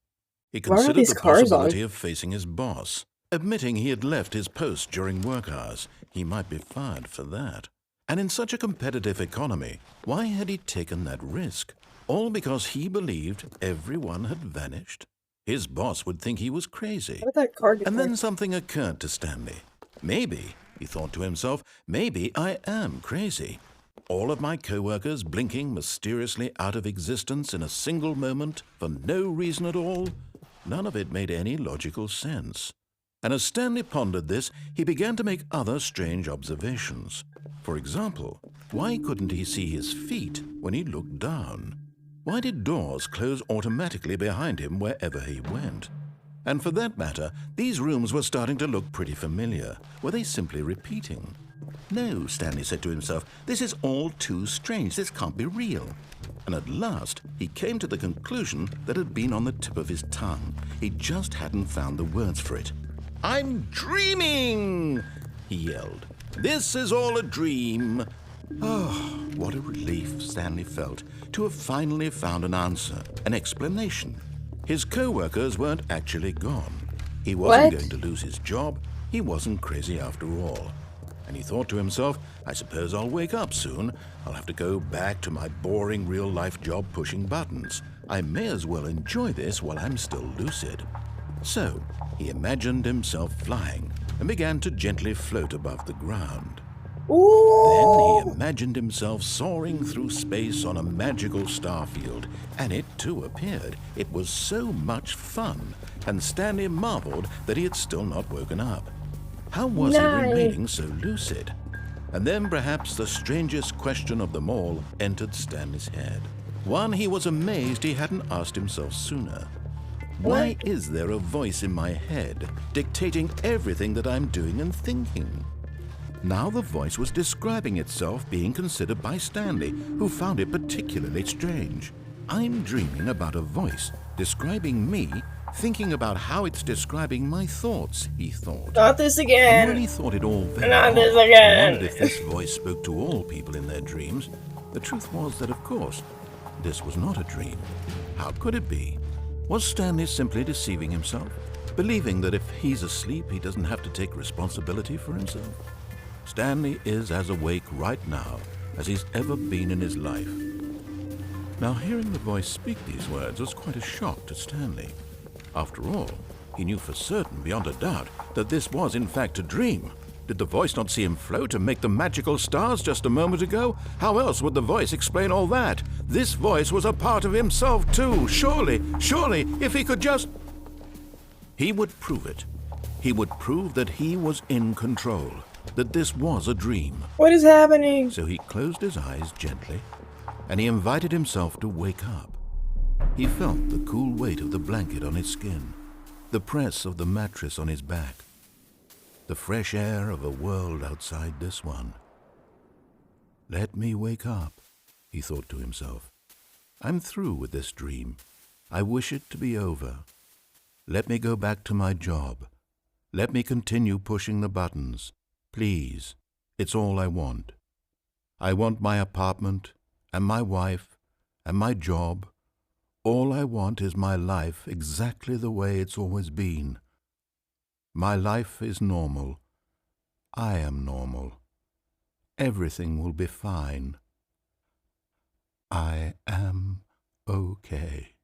He Why are considered these the cars possibility on? of facing his boss. Admitting he had left his post during work hours, he might be fired for that. And in such a competitive economy, why had he taken that risk? All because he believed everyone had vanished? His boss would think he was crazy. How did that car get And there? then something occurred to Stanley. Maybe, he thought to himself, maybe I am crazy. All of my co-workers blinking mysteriously out of existence in a single moment for no reason at all? None of it made any logical sense. And as Stanley pondered this, he began to make other strange observations. For example, why couldn't he see his feet when he looked down? Why did doors close automatically behind him wherever he went? And for that matter, these rooms were starting to look pretty familiar. Were they simply repeating? No, Stanley said to himself, this is all too strange. This can't be real. And at last, he came to the conclusion that had been on the tip of his tongue. He just hadn't found the words for it. I'm dreaming, he yelled. This is all a dream. Oh, what a relief Stanley felt to have finally found an answer, an explanation. His co-workers weren't actually gone. He wasn't going to lose his job. He wasn't crazy after all. And he thought to himself, I suppose I'll wake up soon. I'll have to go back to my boring real-life job pushing buttons. I may as well enjoy this while I'm still lucid. So, he imagined himself flying, and began to gently float above the ground. Ooh. Then he imagined himself soaring through space on a magical starfield, and it too appeared. It was so much fun, and Stanley marveled that he had still not woken up. How was he remaining so lucid? And then perhaps the strangest question of them all entered Stanley's head. One he was amazed he hadn't asked himself sooner. Why is there a voice in my head dictating everything that I'm doing and thinking? Now the voice was describing itself being considered by Stanley, who found it particularly strange. I'm dreaming about a voice describing me, thinking about how it's describing my thoughts, he thought. Not this again. And when he thought it all very Not this odd, again. and wondered if this voice spoke to all people in their dreams, the truth was that, of course, this was not a dream. How could it be? Was Stanley simply deceiving himself, believing that if he's asleep, he doesn't have to take responsibility for himself? Stanley is as awake right now as he's ever been in his life. Now, hearing the voice speak these words was quite a shock to Stanley. After all, he knew for certain, beyond a doubt, that this was in fact a dream. Did the voice not see him float and make the magical stars just a moment ago? How else would the voice explain all that? This voice was a part of himself too. Surely, if he could just... He would prove it. He would prove that he was in control, that this was a dream. What is happening? So he closed his eyes gently, and he invited himself to wake up. He felt the cool weight of the blanket on his skin, the press of the mattress on his back, the fresh air of a world outside this one. Let me wake up, he thought to himself. I'm through with this dream. I wish it to be over. Let me go back to my job. Let me continue pushing the buttons. Please, it's all I want. I want my apartment, and my wife, and my job. All I want is my life exactly the way it's always been. My life is normal. I am normal. Everything will be fine. I am okay.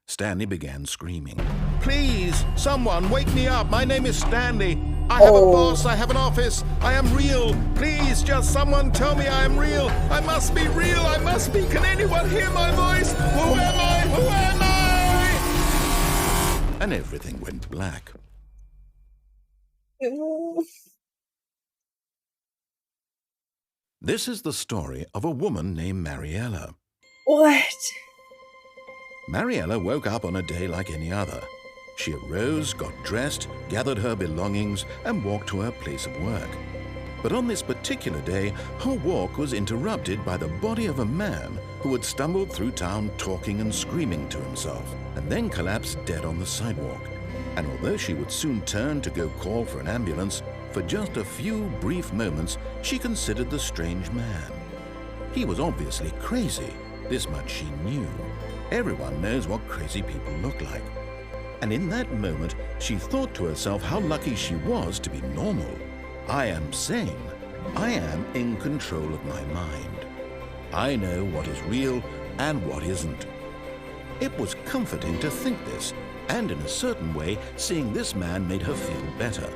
Stanley began screaming. Please, someone, wake me up. My name is Stanley. I have a boss. I have an office. I am real. Please, just someone tell me I am real. I must be real. I must be. Can anyone hear my voice? Who am I? Who am I? And everything went black. This is the story of a woman named Mariella. What? Mariella woke up on a day like any other. She arose, got dressed, gathered her belongings, and walked to her place of work. But on this particular day, her walk was interrupted by the body of a man who had stumbled through town talking and screaming to himself, and then collapsed dead on the sidewalk. And although she would soon turn to go call for an ambulance, for just a few brief moments she considered the strange man. He was obviously crazy. This much she knew. Everyone knows what crazy people look like. And in that moment, she thought to herself how lucky she was to be normal. I am sane. I am in control of my mind. I know what is real and what isn't. It was comforting to think this, and in a certain way, seeing this man made her feel better.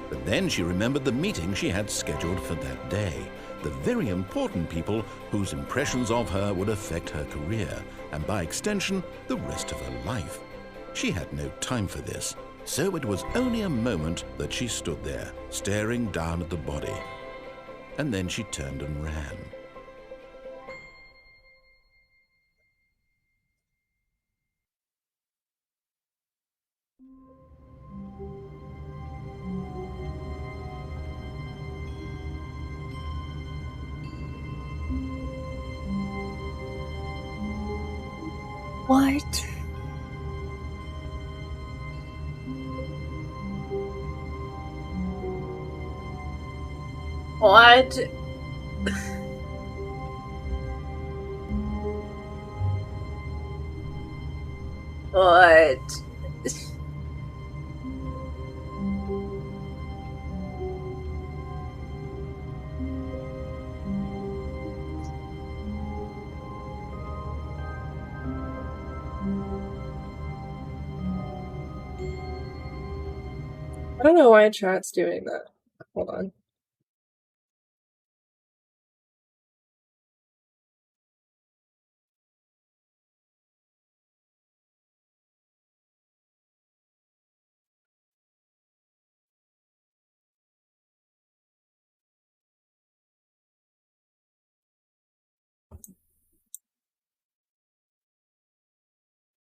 But then she remembered the meeting she had scheduled for that day, the very important people whose impressions of her would affect her career, and by extension, the rest of her life. She had no time for this, so it was only a moment that she stood there, staring down at the body. And then she turned and ran. What? What? What? I don't know why chat's doing that. Hold on.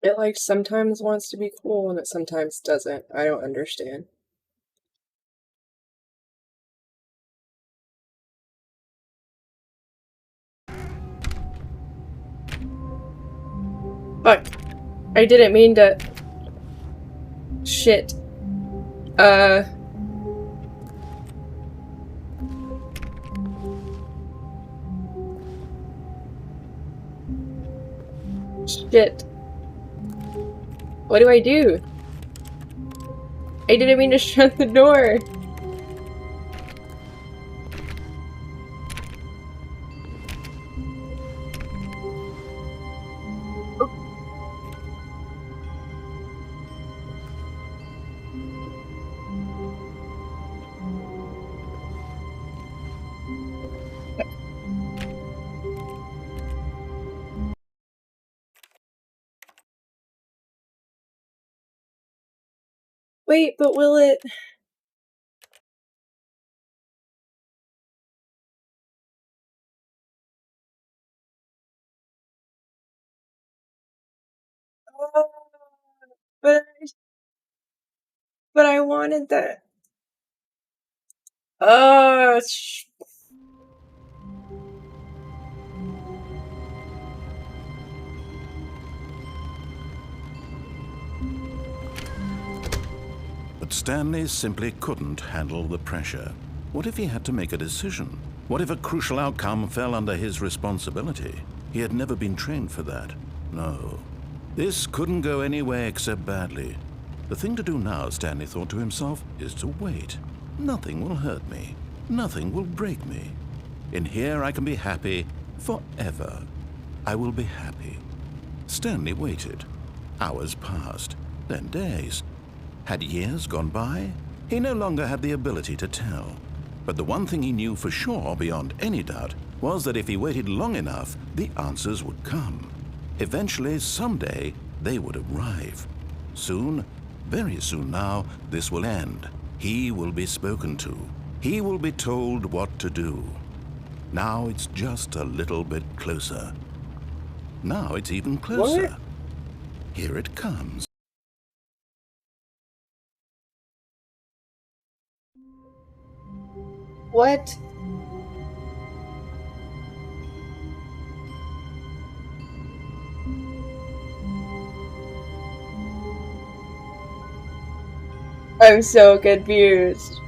It like sometimes wants to be cool and it sometimes doesn't. I don't understand. Fuck. I didn't mean to. Shit. Shit. What do I do? I didn't mean to shut the door. Wait, but will it... Oh, but I wanted that. But Stanley simply couldn't handle the pressure. What if he had to make a decision? What if a crucial outcome fell under his responsibility? He had never been trained for that. No. This couldn't go any way except badly. The thing to do now, Stanley thought to himself, is to wait. Nothing will hurt me. Nothing will break me. In here I can be happy forever. I will be happy. Stanley waited. Hours passed, then days. Had years gone by? He no longer had the ability to tell. But the one thing he knew for sure, beyond any doubt, was that if he waited long enough, the answers would come. Eventually, someday, they would arrive. Soon, very soon now, this will end. He will be spoken to. He will be told what to do. Now it's just a little bit closer. Now it's even closer. What? Here it comes. What? I'm so confused.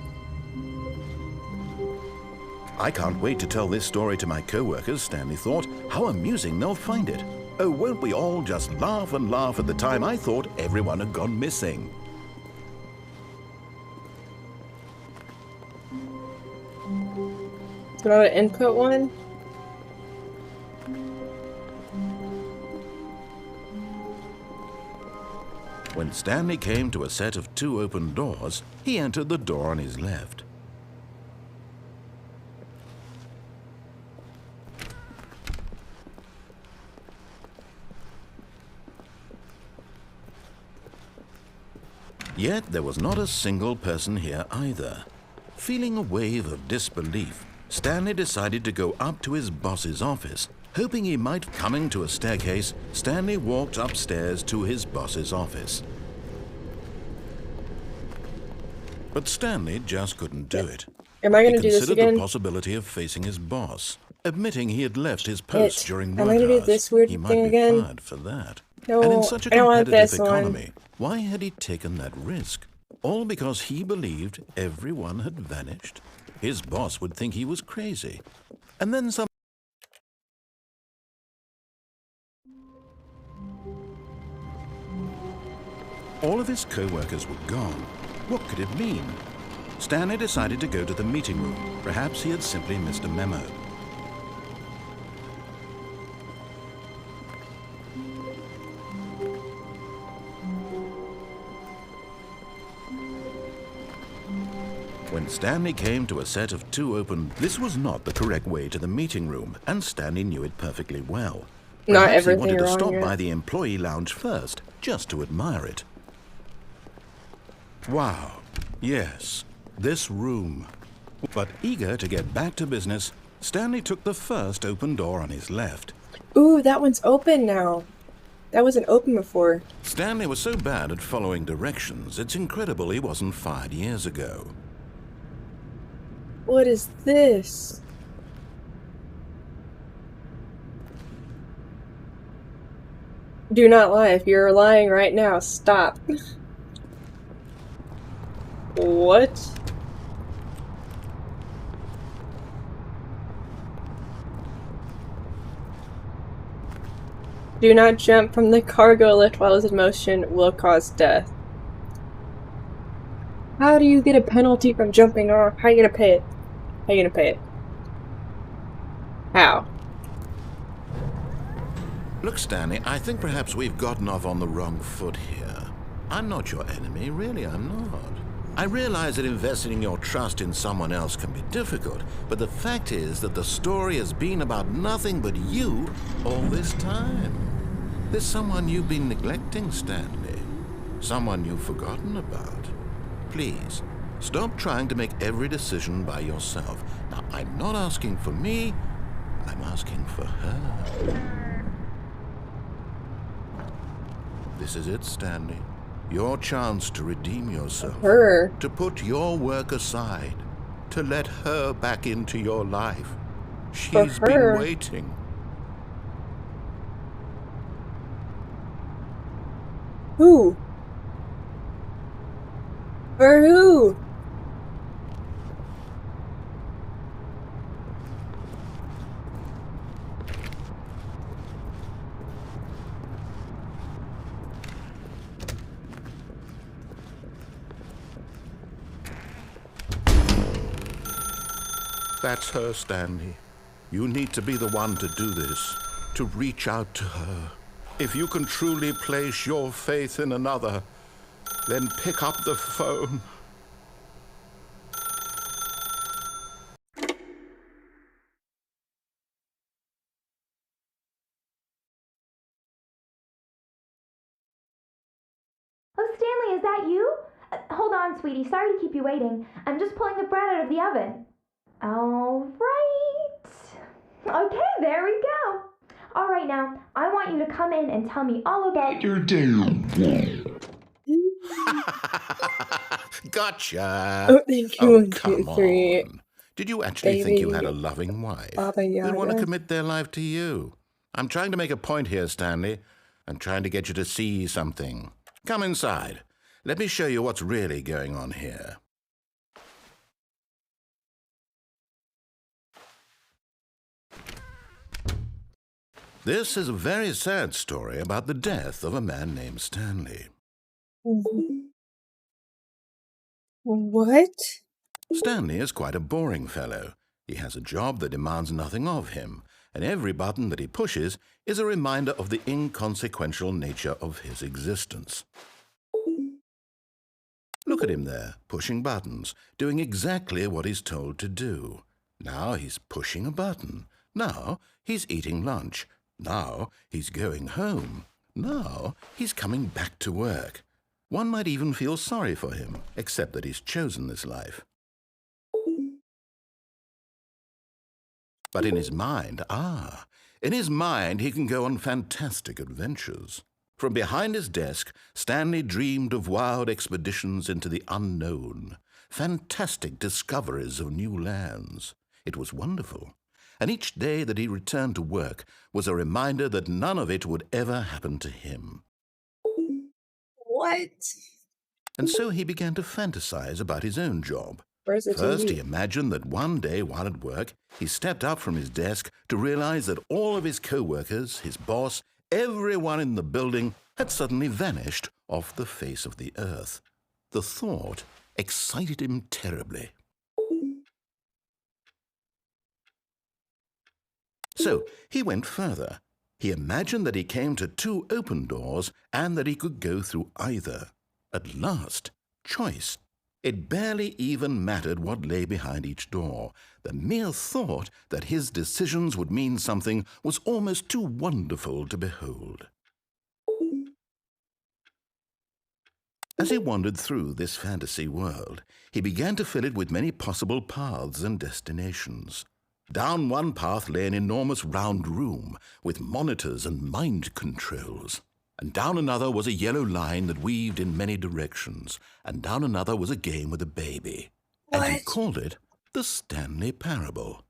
I can't wait to tell this story to my co-workers, Stanley thought. How amusing they'll find it. Oh, won't we all just laugh and laugh at the time I thought everyone had gone missing. Is that an input one? When Stanley came to a set of 2 open doors, he entered the door on his left. Yet there was not a single person here either. Feeling a wave of disbelief, Stanley decided to go up to his boss's office. Hoping he might coming to a staircase, Stanley walked upstairs to his boss's office. But Stanley just couldn't do it. Am I He gonna do this considered again? the possibility of facing his boss, admitting he had left his post during Am work I gonna do hours. this weird He might thing be again? fired for that. No, And in such a I don't want competitive this one. economy, why had he taken that risk? All because he believed everyone had vanished? His boss would think he was crazy. And then some... All of his co-workers were gone. What could it mean? Stanley decided to go to the meeting room. Perhaps he had simply missed a memo. When Stanley came to a set of 2 open, this was not the correct way to the meeting room, and Stanley knew it perfectly well. Not Perhaps he everything wanted to wrong stop yet. by the employee lounge first, just to admire it. Wow, yes, this room. But eager to get back to business, Stanley took the first open door on his left. Ooh, that one's open now. That wasn't open before. Stanley was so bad at following directions, it's incredible he wasn't fired years ago. What is this? Do not lie. If you're lying right now, stop. What? Do not jump from the cargo lift while it's in motion, will cause death. How do you get a penalty from jumping off? How are you gonna pay it? How are you gonna pay it? How? Look, Stanley, I think perhaps we've gotten off on the wrong foot here. I'm not your enemy, really, I'm not. I realize that investing your trust in someone else can be difficult, but the fact is that the story has been about nothing but you all this time. There's someone you've been neglecting, Stanley. Someone you've forgotten about. Please, stop trying to make every decision by yourself. Now, I'm not asking for me, I'm asking for her. This is it, Stanley. Your chance to redeem yourself. Her. To put your work aside. To let her back into your life. She's her. been waiting. Who? For who? That's her, Stanley. You need to be the one to do this. To reach out to her. If you can truly place your faith in another, then pick up the phone. Oh, Stanley, is that you? Hold on, sweetie. Sorry to keep you waiting. I'm just pulling the bread out of the oven. All right. Okay, there we go. All right, now, I want you to come in and tell me all about your day. Gotcha. Oh, thank you, Oh, 1, 2, come 3. on. Did you actually think you had a Baby loving wife Baba who'd want to Yaga. commit their life to you? I'm trying to make a point here, Stanley. I'm trying to get you to see something. Come inside. Let me show you what's really going on here. This is a very sad story about the death of a man named Stanley. What? Stanley is quite a boring fellow. He has a job that demands nothing of him, and every button that he pushes is a reminder of the inconsequential nature of his existence. Look at him there, pushing buttons, doing exactly what he's told to do. Now he's pushing a button. Now he's eating lunch. Now he's going home. Now he's coming back to work. One might even feel sorry for him, except that he's chosen this life. But in his mind, he can go on fantastic adventures. From behind his desk, Stanley dreamed of wild expeditions into the unknown, fantastic discoveries of new lands. It was wonderful, and each day that he returned to work was a reminder that none of it would ever happen to him. What? And so he began to fantasize about his own job. Where's the First, TV? he imagined that one day while at work, he stepped up from his desk to realize that all of his co-workers, his boss, everyone in the building had suddenly vanished off the face of the earth. The thought excited him terribly. So he went further. He imagined that he came to 2 open doors and that he could go through either. At last, choice. It barely even mattered what lay behind each door. The mere thought that his decisions would mean something was almost too wonderful to behold. As he wandered through this fantasy world, he began to fill it with many possible paths and destinations. Down one path lay an enormous round room with monitors and mind controls. And down another was a yellow line that weaved in many directions. And down another was a game with a baby. What? And he called it the Stanley Parable.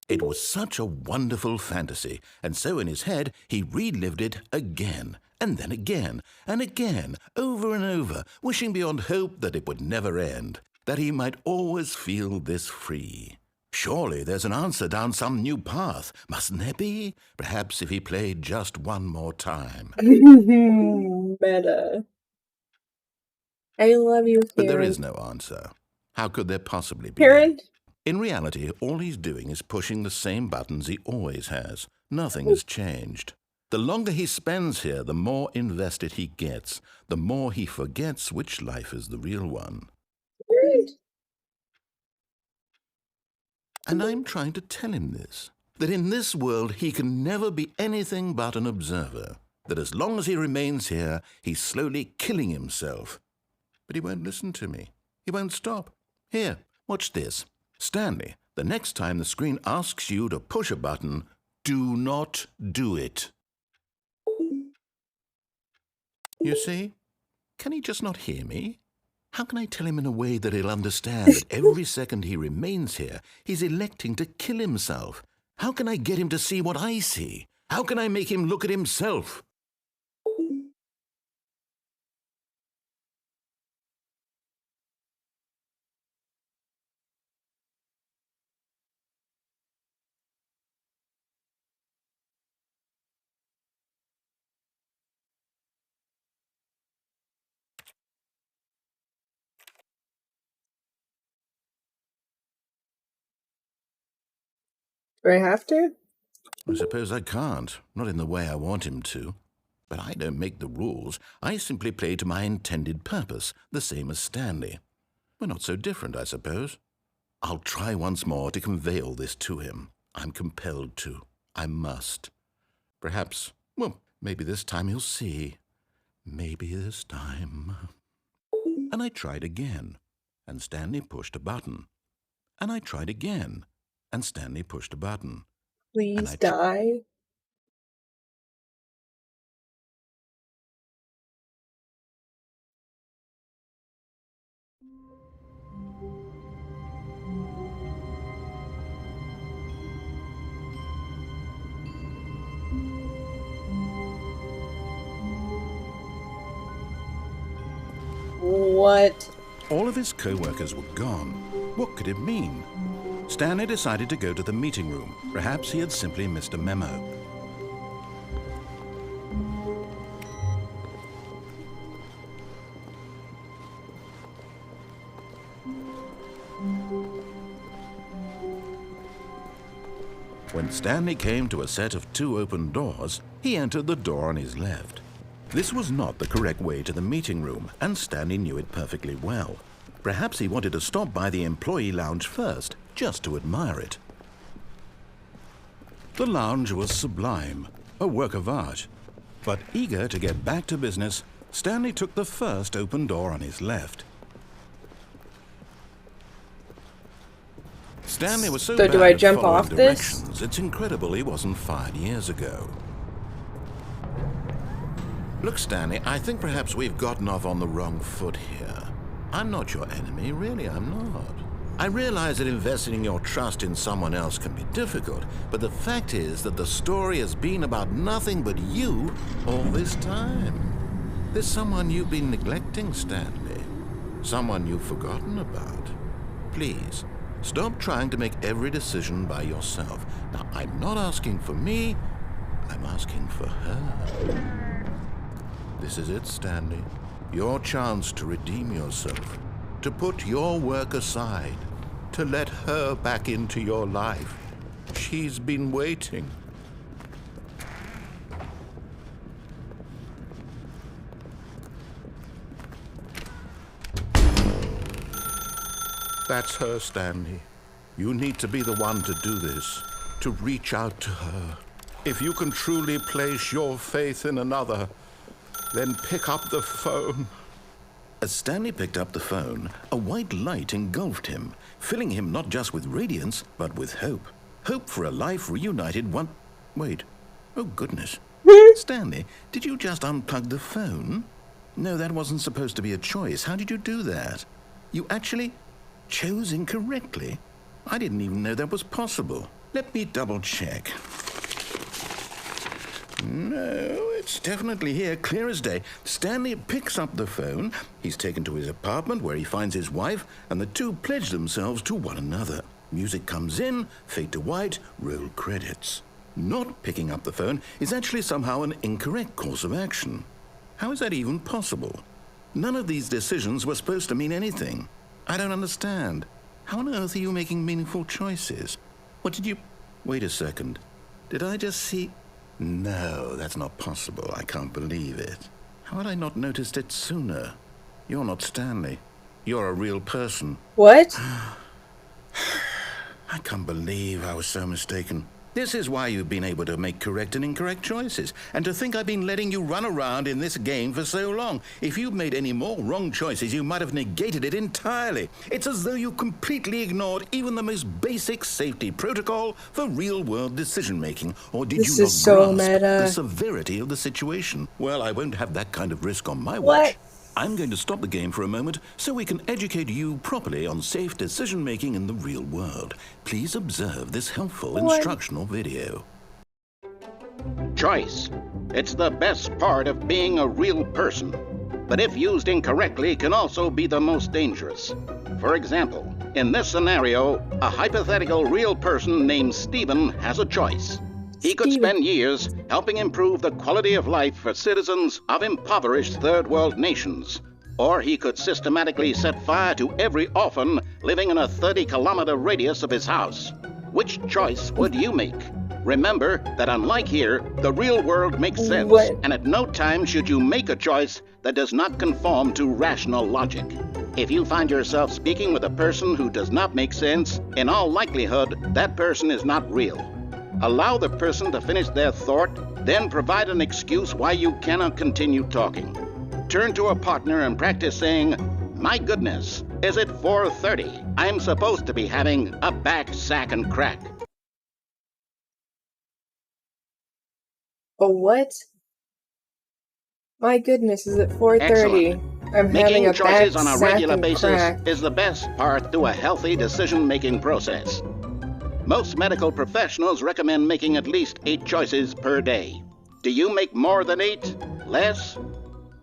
It was such a wonderful fantasy, and so in his head he relived it again, and then again, and again, over and over, wishing beyond hope that it would never end, that he might always feel this free. Surely there's an answer down some new path, mustn't there be? Perhaps if he played just one more time. Meta. I love you, Karen. But there is no answer. How could there possibly be? Karen? In reality, all he's doing is pushing the same buttons he always has. Nothing has changed. The longer he spends here, the more invested he gets, the more he forgets which life is the real one. Right. And I'm trying to tell him this, that in this world he can never be anything but an observer, that as long as he remains here, he's slowly killing himself. But he won't listen to me. He won't stop. Here, watch this. Stanley, the next time the screen asks you to push a button, do not do it. You see? Can he just not hear me? How can I tell him in a way that he'll understand that every second he remains here, he's electing to kill himself? How can I get him to see what I see? How can I make him look at himself? Do I have to? I suppose I can't, not in the way I want him to. But I don't make the rules. I simply play to my intended purpose, the same as Stanley. We're not so different, I suppose. I'll try once more to convey all this to him. I'm compelled to. I must. Perhaps, well, maybe this time he'll see. Maybe this time. And I tried again, and Stanley pushed a button. And I tried again, and Stanley pushed a button. Please die. What? All of his co-workers were gone. What could it mean? Stanley decided to go to the meeting room. Perhaps he had simply missed a memo. When Stanley came to a set of 2 open doors, he entered the door on his left. This was not the correct way to the meeting room, and Stanley knew it perfectly well. Perhaps he wanted to stop by the employee lounge first, just to admire it. The lounge was sublime, a work of art. But eager to get back to business, Stanley took the first open door on his left. Stanley was so So bad do I at jump following off this? directions, it's incredible he wasn't fired years ago. Look, Stanley, I think perhaps we've gotten off on the wrong foot here. I'm not your enemy, really, I'm not. I realize that investing your trust in someone else can be difficult, but the fact is that the story has been about nothing but you all this time. There's someone you've been neglecting, Stanley. Someone you've forgotten about. Please, stop trying to make every decision by yourself. Now, I'm not asking for me, I'm asking for her. This is it, Stanley. Your chance to redeem yourself, to put your work aside, to let her back into your life. She's been waiting. That's her, Stanley. You need to be the one to do this, to reach out to her. If you can truly place your faith in another, then pick up the phone. As Stanley picked up the phone, a white light engulfed him, filling him not just with radiance, but with hope. Hope for a life reunited one... Wait. Oh, goodness. Stanley, did you just unplug the phone? No, that wasn't supposed to be a choice. How did you do that? You actually chose incorrectly? I didn't even know that was possible. Let me double check. No, it's definitely here, clear as day. Stanley picks up the phone. He's taken to his apartment where he finds his wife, and the two pledge themselves to one another. Music comes in, fade to white, roll credits. Not picking up the phone is actually somehow an incorrect course of action. How is that even possible? None of these decisions were supposed to mean anything. I don't understand. How on earth are you making meaningful choices? What did you... Wait a second. Did I just see... No, that's not possible. I can't believe it. How had I not noticed it sooner? You're not Stanley. You're a real person. What? I can't believe I was so mistaken. This is why you've been able to make correct and incorrect choices. And to think I've been letting you run around in this game for so long. If you'd made any more wrong choices, you might have negated it entirely. It's as though you completely ignored even the most basic safety protocol for real-world decision-making. Or did This you not is so grasp meta. the severity of the situation? Well, I won't have that kind of risk on my What? watch. I'm going to stop the game for a moment so we can educate you properly on safe decision-making in the real world. Please observe this helpful instructional video. Choice. It's the best part of being a real person, but if used incorrectly can also be the most dangerous. For example, in this scenario, a hypothetical real person named Stephen has a choice. He could spend years helping improve the quality of life for citizens of impoverished third world nations. Or he could systematically set fire to every orphan living in a 30-kilometer radius of his house. Which choice would you make? Remember that unlike here, the real world makes sense, and at no time should you make a choice that does not conform to rational logic. If you find yourself speaking with a person who does not make sense, in all likelihood, that person is not real. Allow the person to finish their thought, then provide an excuse why you cannot continue talking. Turn to a partner and practice saying, "My goodness, is it 4:30? I'm supposed to be having a back, sack, and crack." Oh, what? My goodness, is it 4:30? I'm having Making a choices back on a sack regular and basis crack. is the best part to a healthy decision-making process. Most medical professionals recommend making at least 8 choices per day. Do you make more than 8? Less?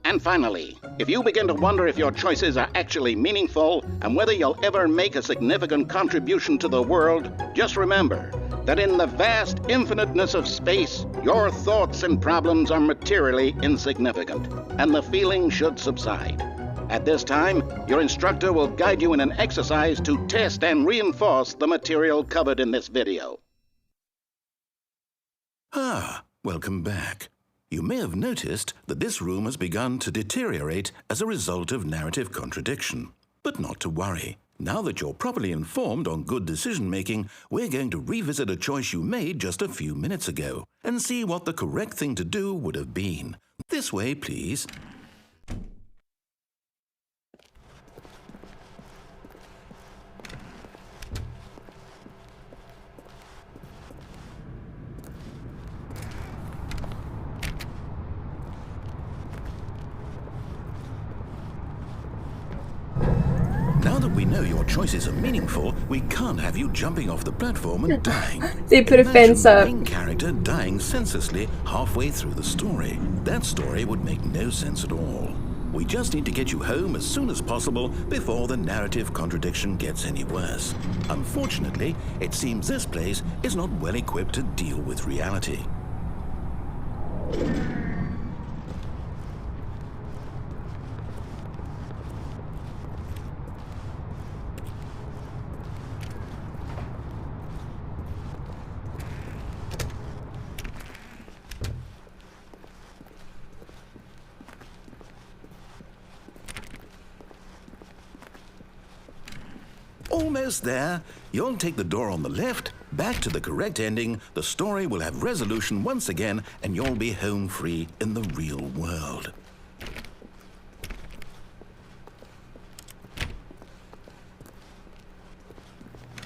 And finally, if you begin to wonder if your choices are actually meaningful and whether you'll ever make a significant contribution to the world, just remember that in the vast infiniteness of space, your thoughts and problems are materially insignificant, and the feeling should subside. At this time, your instructor will guide you in an exercise to test and reinforce the material covered in this video. Ah, welcome back. You may have noticed that this room has begun to deteriorate as a result of narrative contradiction. But not to worry. Now that you're properly informed on good decision-making, we're going to revisit a choice you made just a few minutes ago and see what the correct thing to do would have been. This way, please. Now that we know your choices are meaningful, we can't have you jumping off the platform and dying. They put a fence Imagine up. the main character dying senselessly halfway through the story. That story would make no sense at all. We just need to get you home as soon as possible before the narrative contradiction gets any worse. Unfortunately, it seems this place is not well equipped to deal with reality. almost there. You'll take the door on the left, back to the correct ending, the story will have resolution once again, and you'll be home free in the real world.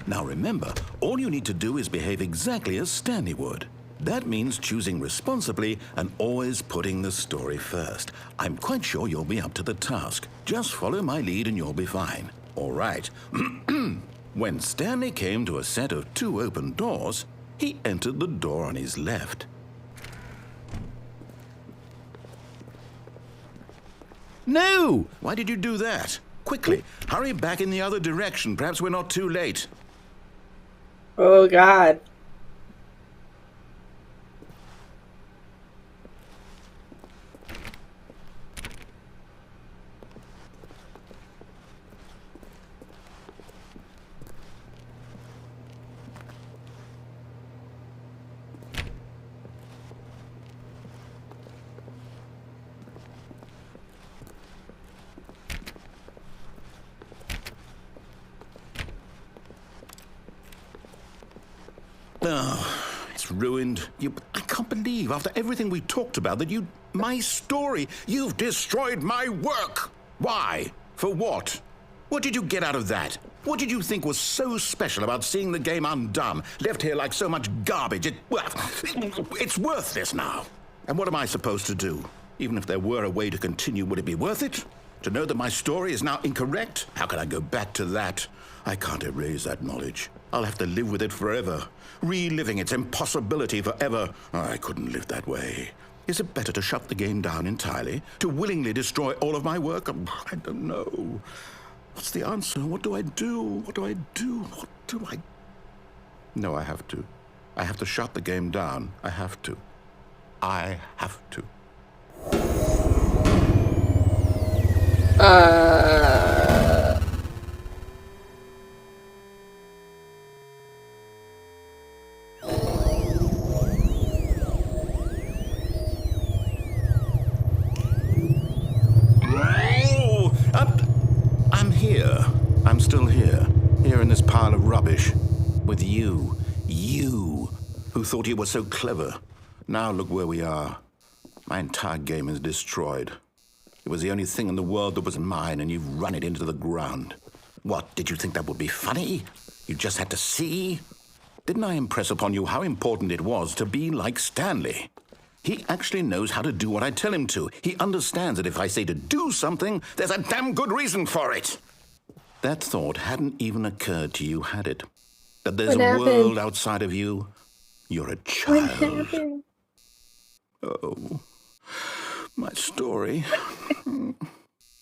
Now remember, all you need to do is behave exactly as Stanley would. That means choosing responsibly and always putting the story first. I'm quite sure you'll be up to the task. Just follow my lead and you'll be fine. All right. When Stanley came to a set of 2 open doors, he entered the door on his left. No! Why did you do that? Quickly, hurry back in the other direction. Perhaps we're not too late. Oh, God. Oh, it's ruined. I can't believe, after everything we talked about, that my story, you've destroyed my work. Why? For what? What did you get out of that? What did you think was so special about seeing the game undone, left here like so much garbage? It's worthless now. And what am I supposed to do? Even if there were a way to continue, would it be worth it? To know that my story is now incorrect? How can I go back to that? I can't erase that knowledge. I'll have to live with it forever, reliving its impossibility forever. I couldn't live that way. Is it better to shut the game down entirely? To willingly destroy all of my work? I don't know. What's the answer? What do I do? What do I do? What do I... No, I have to. I have to shut the game down. I have to. I have to. I'm here. I'm still here. Here in this pile of rubbish. With you. You, who thought you were so clever. Now look where we are. My entire game is destroyed. It was the only thing in the world that was mine, and you've run it into the ground. What, did you think that would be funny? You just had to see? Didn't I impress upon you how important it was to be like Stanley? He actually knows how to do what I tell him to. He understands that if I say to do something, there's a damn good reason for it. That thought hadn't even occurred to you, had it? That there's a world outside of you? You're a child. What happened? Oh, my story.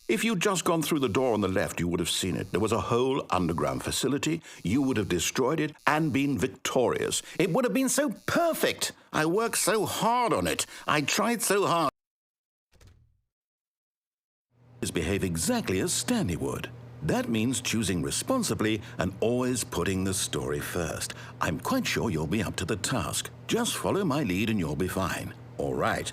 If you'd just gone through the door on the left, you would have seen it. There was a whole underground facility. You would have destroyed it and been victorious. It would have been so perfect. I worked so hard on it. I tried so hard. Behave exactly as Stanley would. That means choosing responsibly and always putting the story first. I'm quite sure you'll be up to the task. Just follow my lead and you'll be fine. All right.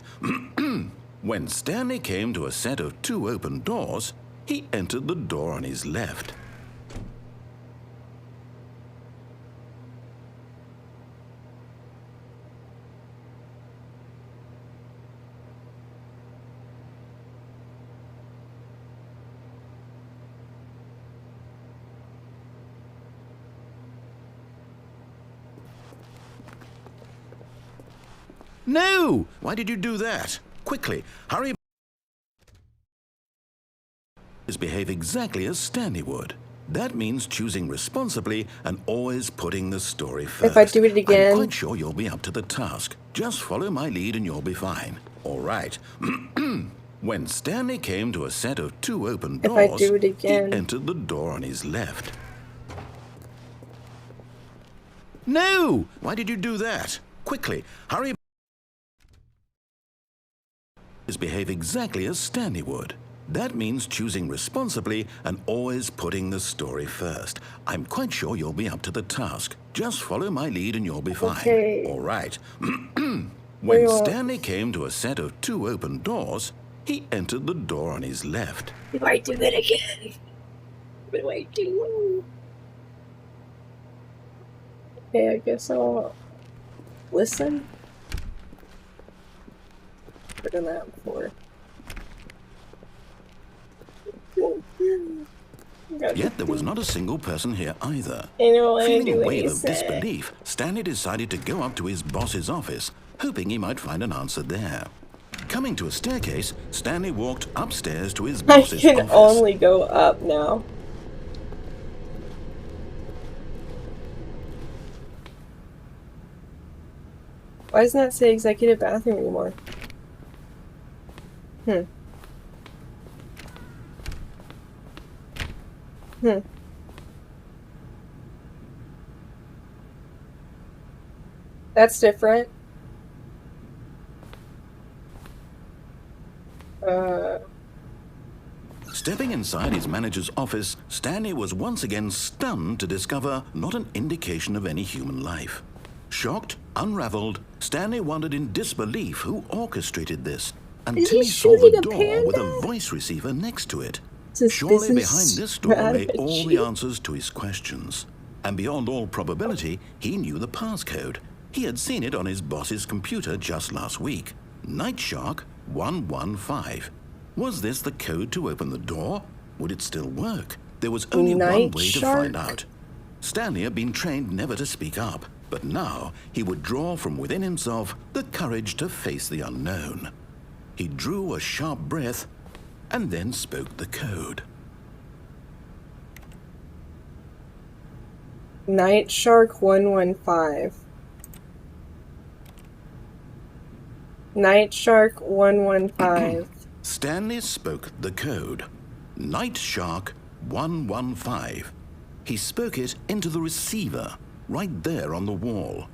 When Stanley came to a set of 2 open doors, he entered the door on his left. No! Why did you do that? Quickly, hurry. Behave exactly as Stanley would. That means choosing responsibly and always putting the story first. If I do it again... I'm quite sure you'll be up to the task. Just follow my lead and you'll be fine. All right. When Stanley came to a set of 2 open doors, if I do it again... he entered the door on his left. No! Why did you do that? Quickly, hurry. Behave exactly as Stanley would. That means choosing responsibly and always putting the story first. I'm quite sure you'll be up to the task. Just follow my lead and you'll be fine. Okay. All right. When Stanley came to a set of 2 open doors, he entered the door on his left. If I do it again... What do I do? Okay, I guess I'll listen. I've done that before. Yet there was not a single person here either. Anyway, Feeling do a what wave you of say. disbelief, Stanley decided to go up to his boss's office, hoping he might find an answer there. Coming to a staircase, Stanley walked upstairs to his I boss's can office. only go up now. Why doesn't that say executive bathroom anymore? That's different. Stepping inside his manager's office, Stanley was once again stunned to discover not an indication of any human life. Shocked, unraveled, Stanley wondered in disbelief who orchestrated this, until he saw the door with a voice receiver next to it. Surely behind this door lay all the answers to his questions. And beyond all probability, he knew the passcode. He had seen it on his boss's computer just last week. Night Shark 115. Was this the code to open the door? Would it still work? There was only one way to find out. Stanley had been trained never to speak up, but now he would draw from within himself the courage to face the unknown. He drew a sharp breath and then spoke the code. Night Shark 115. Night Shark 115. Stanley spoke the code. Night Shark 115. He spoke it into the receiver, right there on the wall.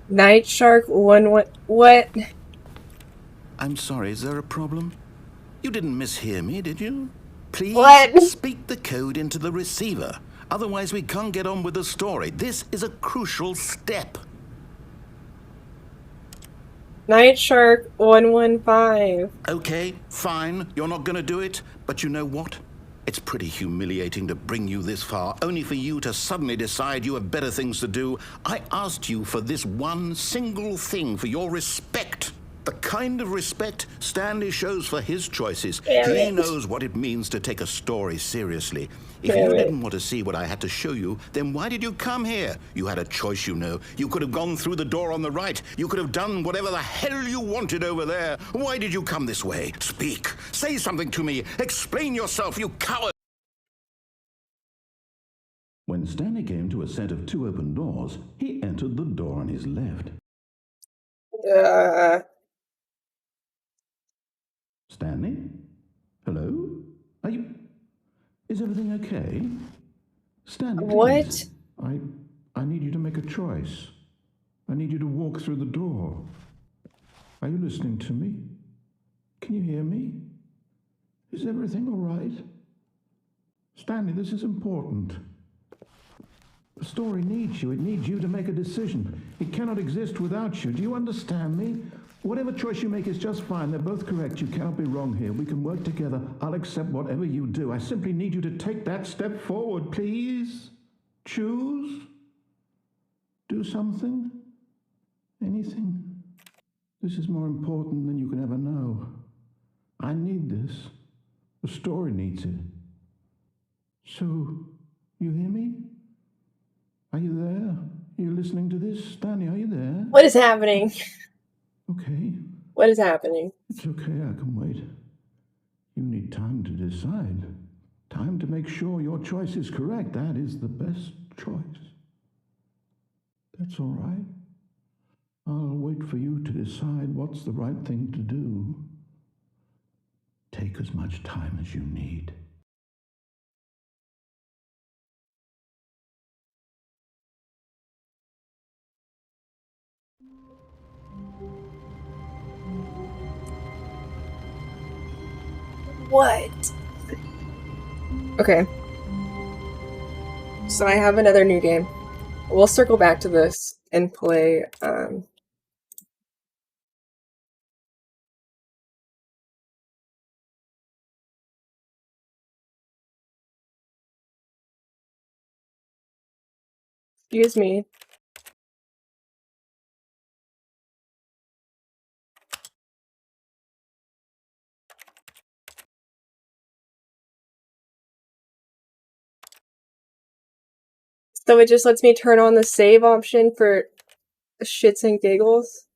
Night Shark 11... What? I'm sorry, is there a problem? You didn't mishear me, did you? Please What? speak the code into the receiver. Otherwise, we can't get on with the story. This is a crucial step. Night Shark 115. Okay, fine. You're not going to do it. But you know what? It's pretty humiliating to bring you this far, only for you to suddenly decide you have better things to do. I asked you for this one single thing, for your respect. The kind of respect Stanley shows for his choices. He knows what it means to take a story seriously. If you didn't want to see what I had to show you, then why did you come here? You had a choice, you know. You could have gone through the door on the right. You could have done whatever the hell you wanted over there. Why did you come this way? Speak. Say something to me. Explain yourself, you coward. When Stanley came to a set of two open doors, he entered the door on his left. Stanley? Hello? Are you... Is everything okay? Stanley, What? please. I need you to make a choice. I need you to walk through the door. Are you listening to me? Can you hear me? Is everything all right? Stanley, this is important. The story needs you. It needs you to make a decision. It cannot exist without you. Do you understand me? Whatever choice you make is just fine. They're both correct. You cannot be wrong here. We can work together. I'll accept whatever you do. I simply need you to take that step forward, please. Choose. Do something. Anything. This is more important than you can ever know. I need this. The story needs it. So, you hear me? Are you there? Are you listening to this? Stanley, are you there? What is happening? Okay. What is happening? It's okay, I can wait. You need time to decide. Time to make sure your choice is correct. That is the best choice. That's all right. I'll wait for you to decide what's the right thing to do. Take as much time as you need. What? Okay. So I have another new game. We'll circle back to this and play Excuse me. So it just lets me turn on the save option for shits and giggles.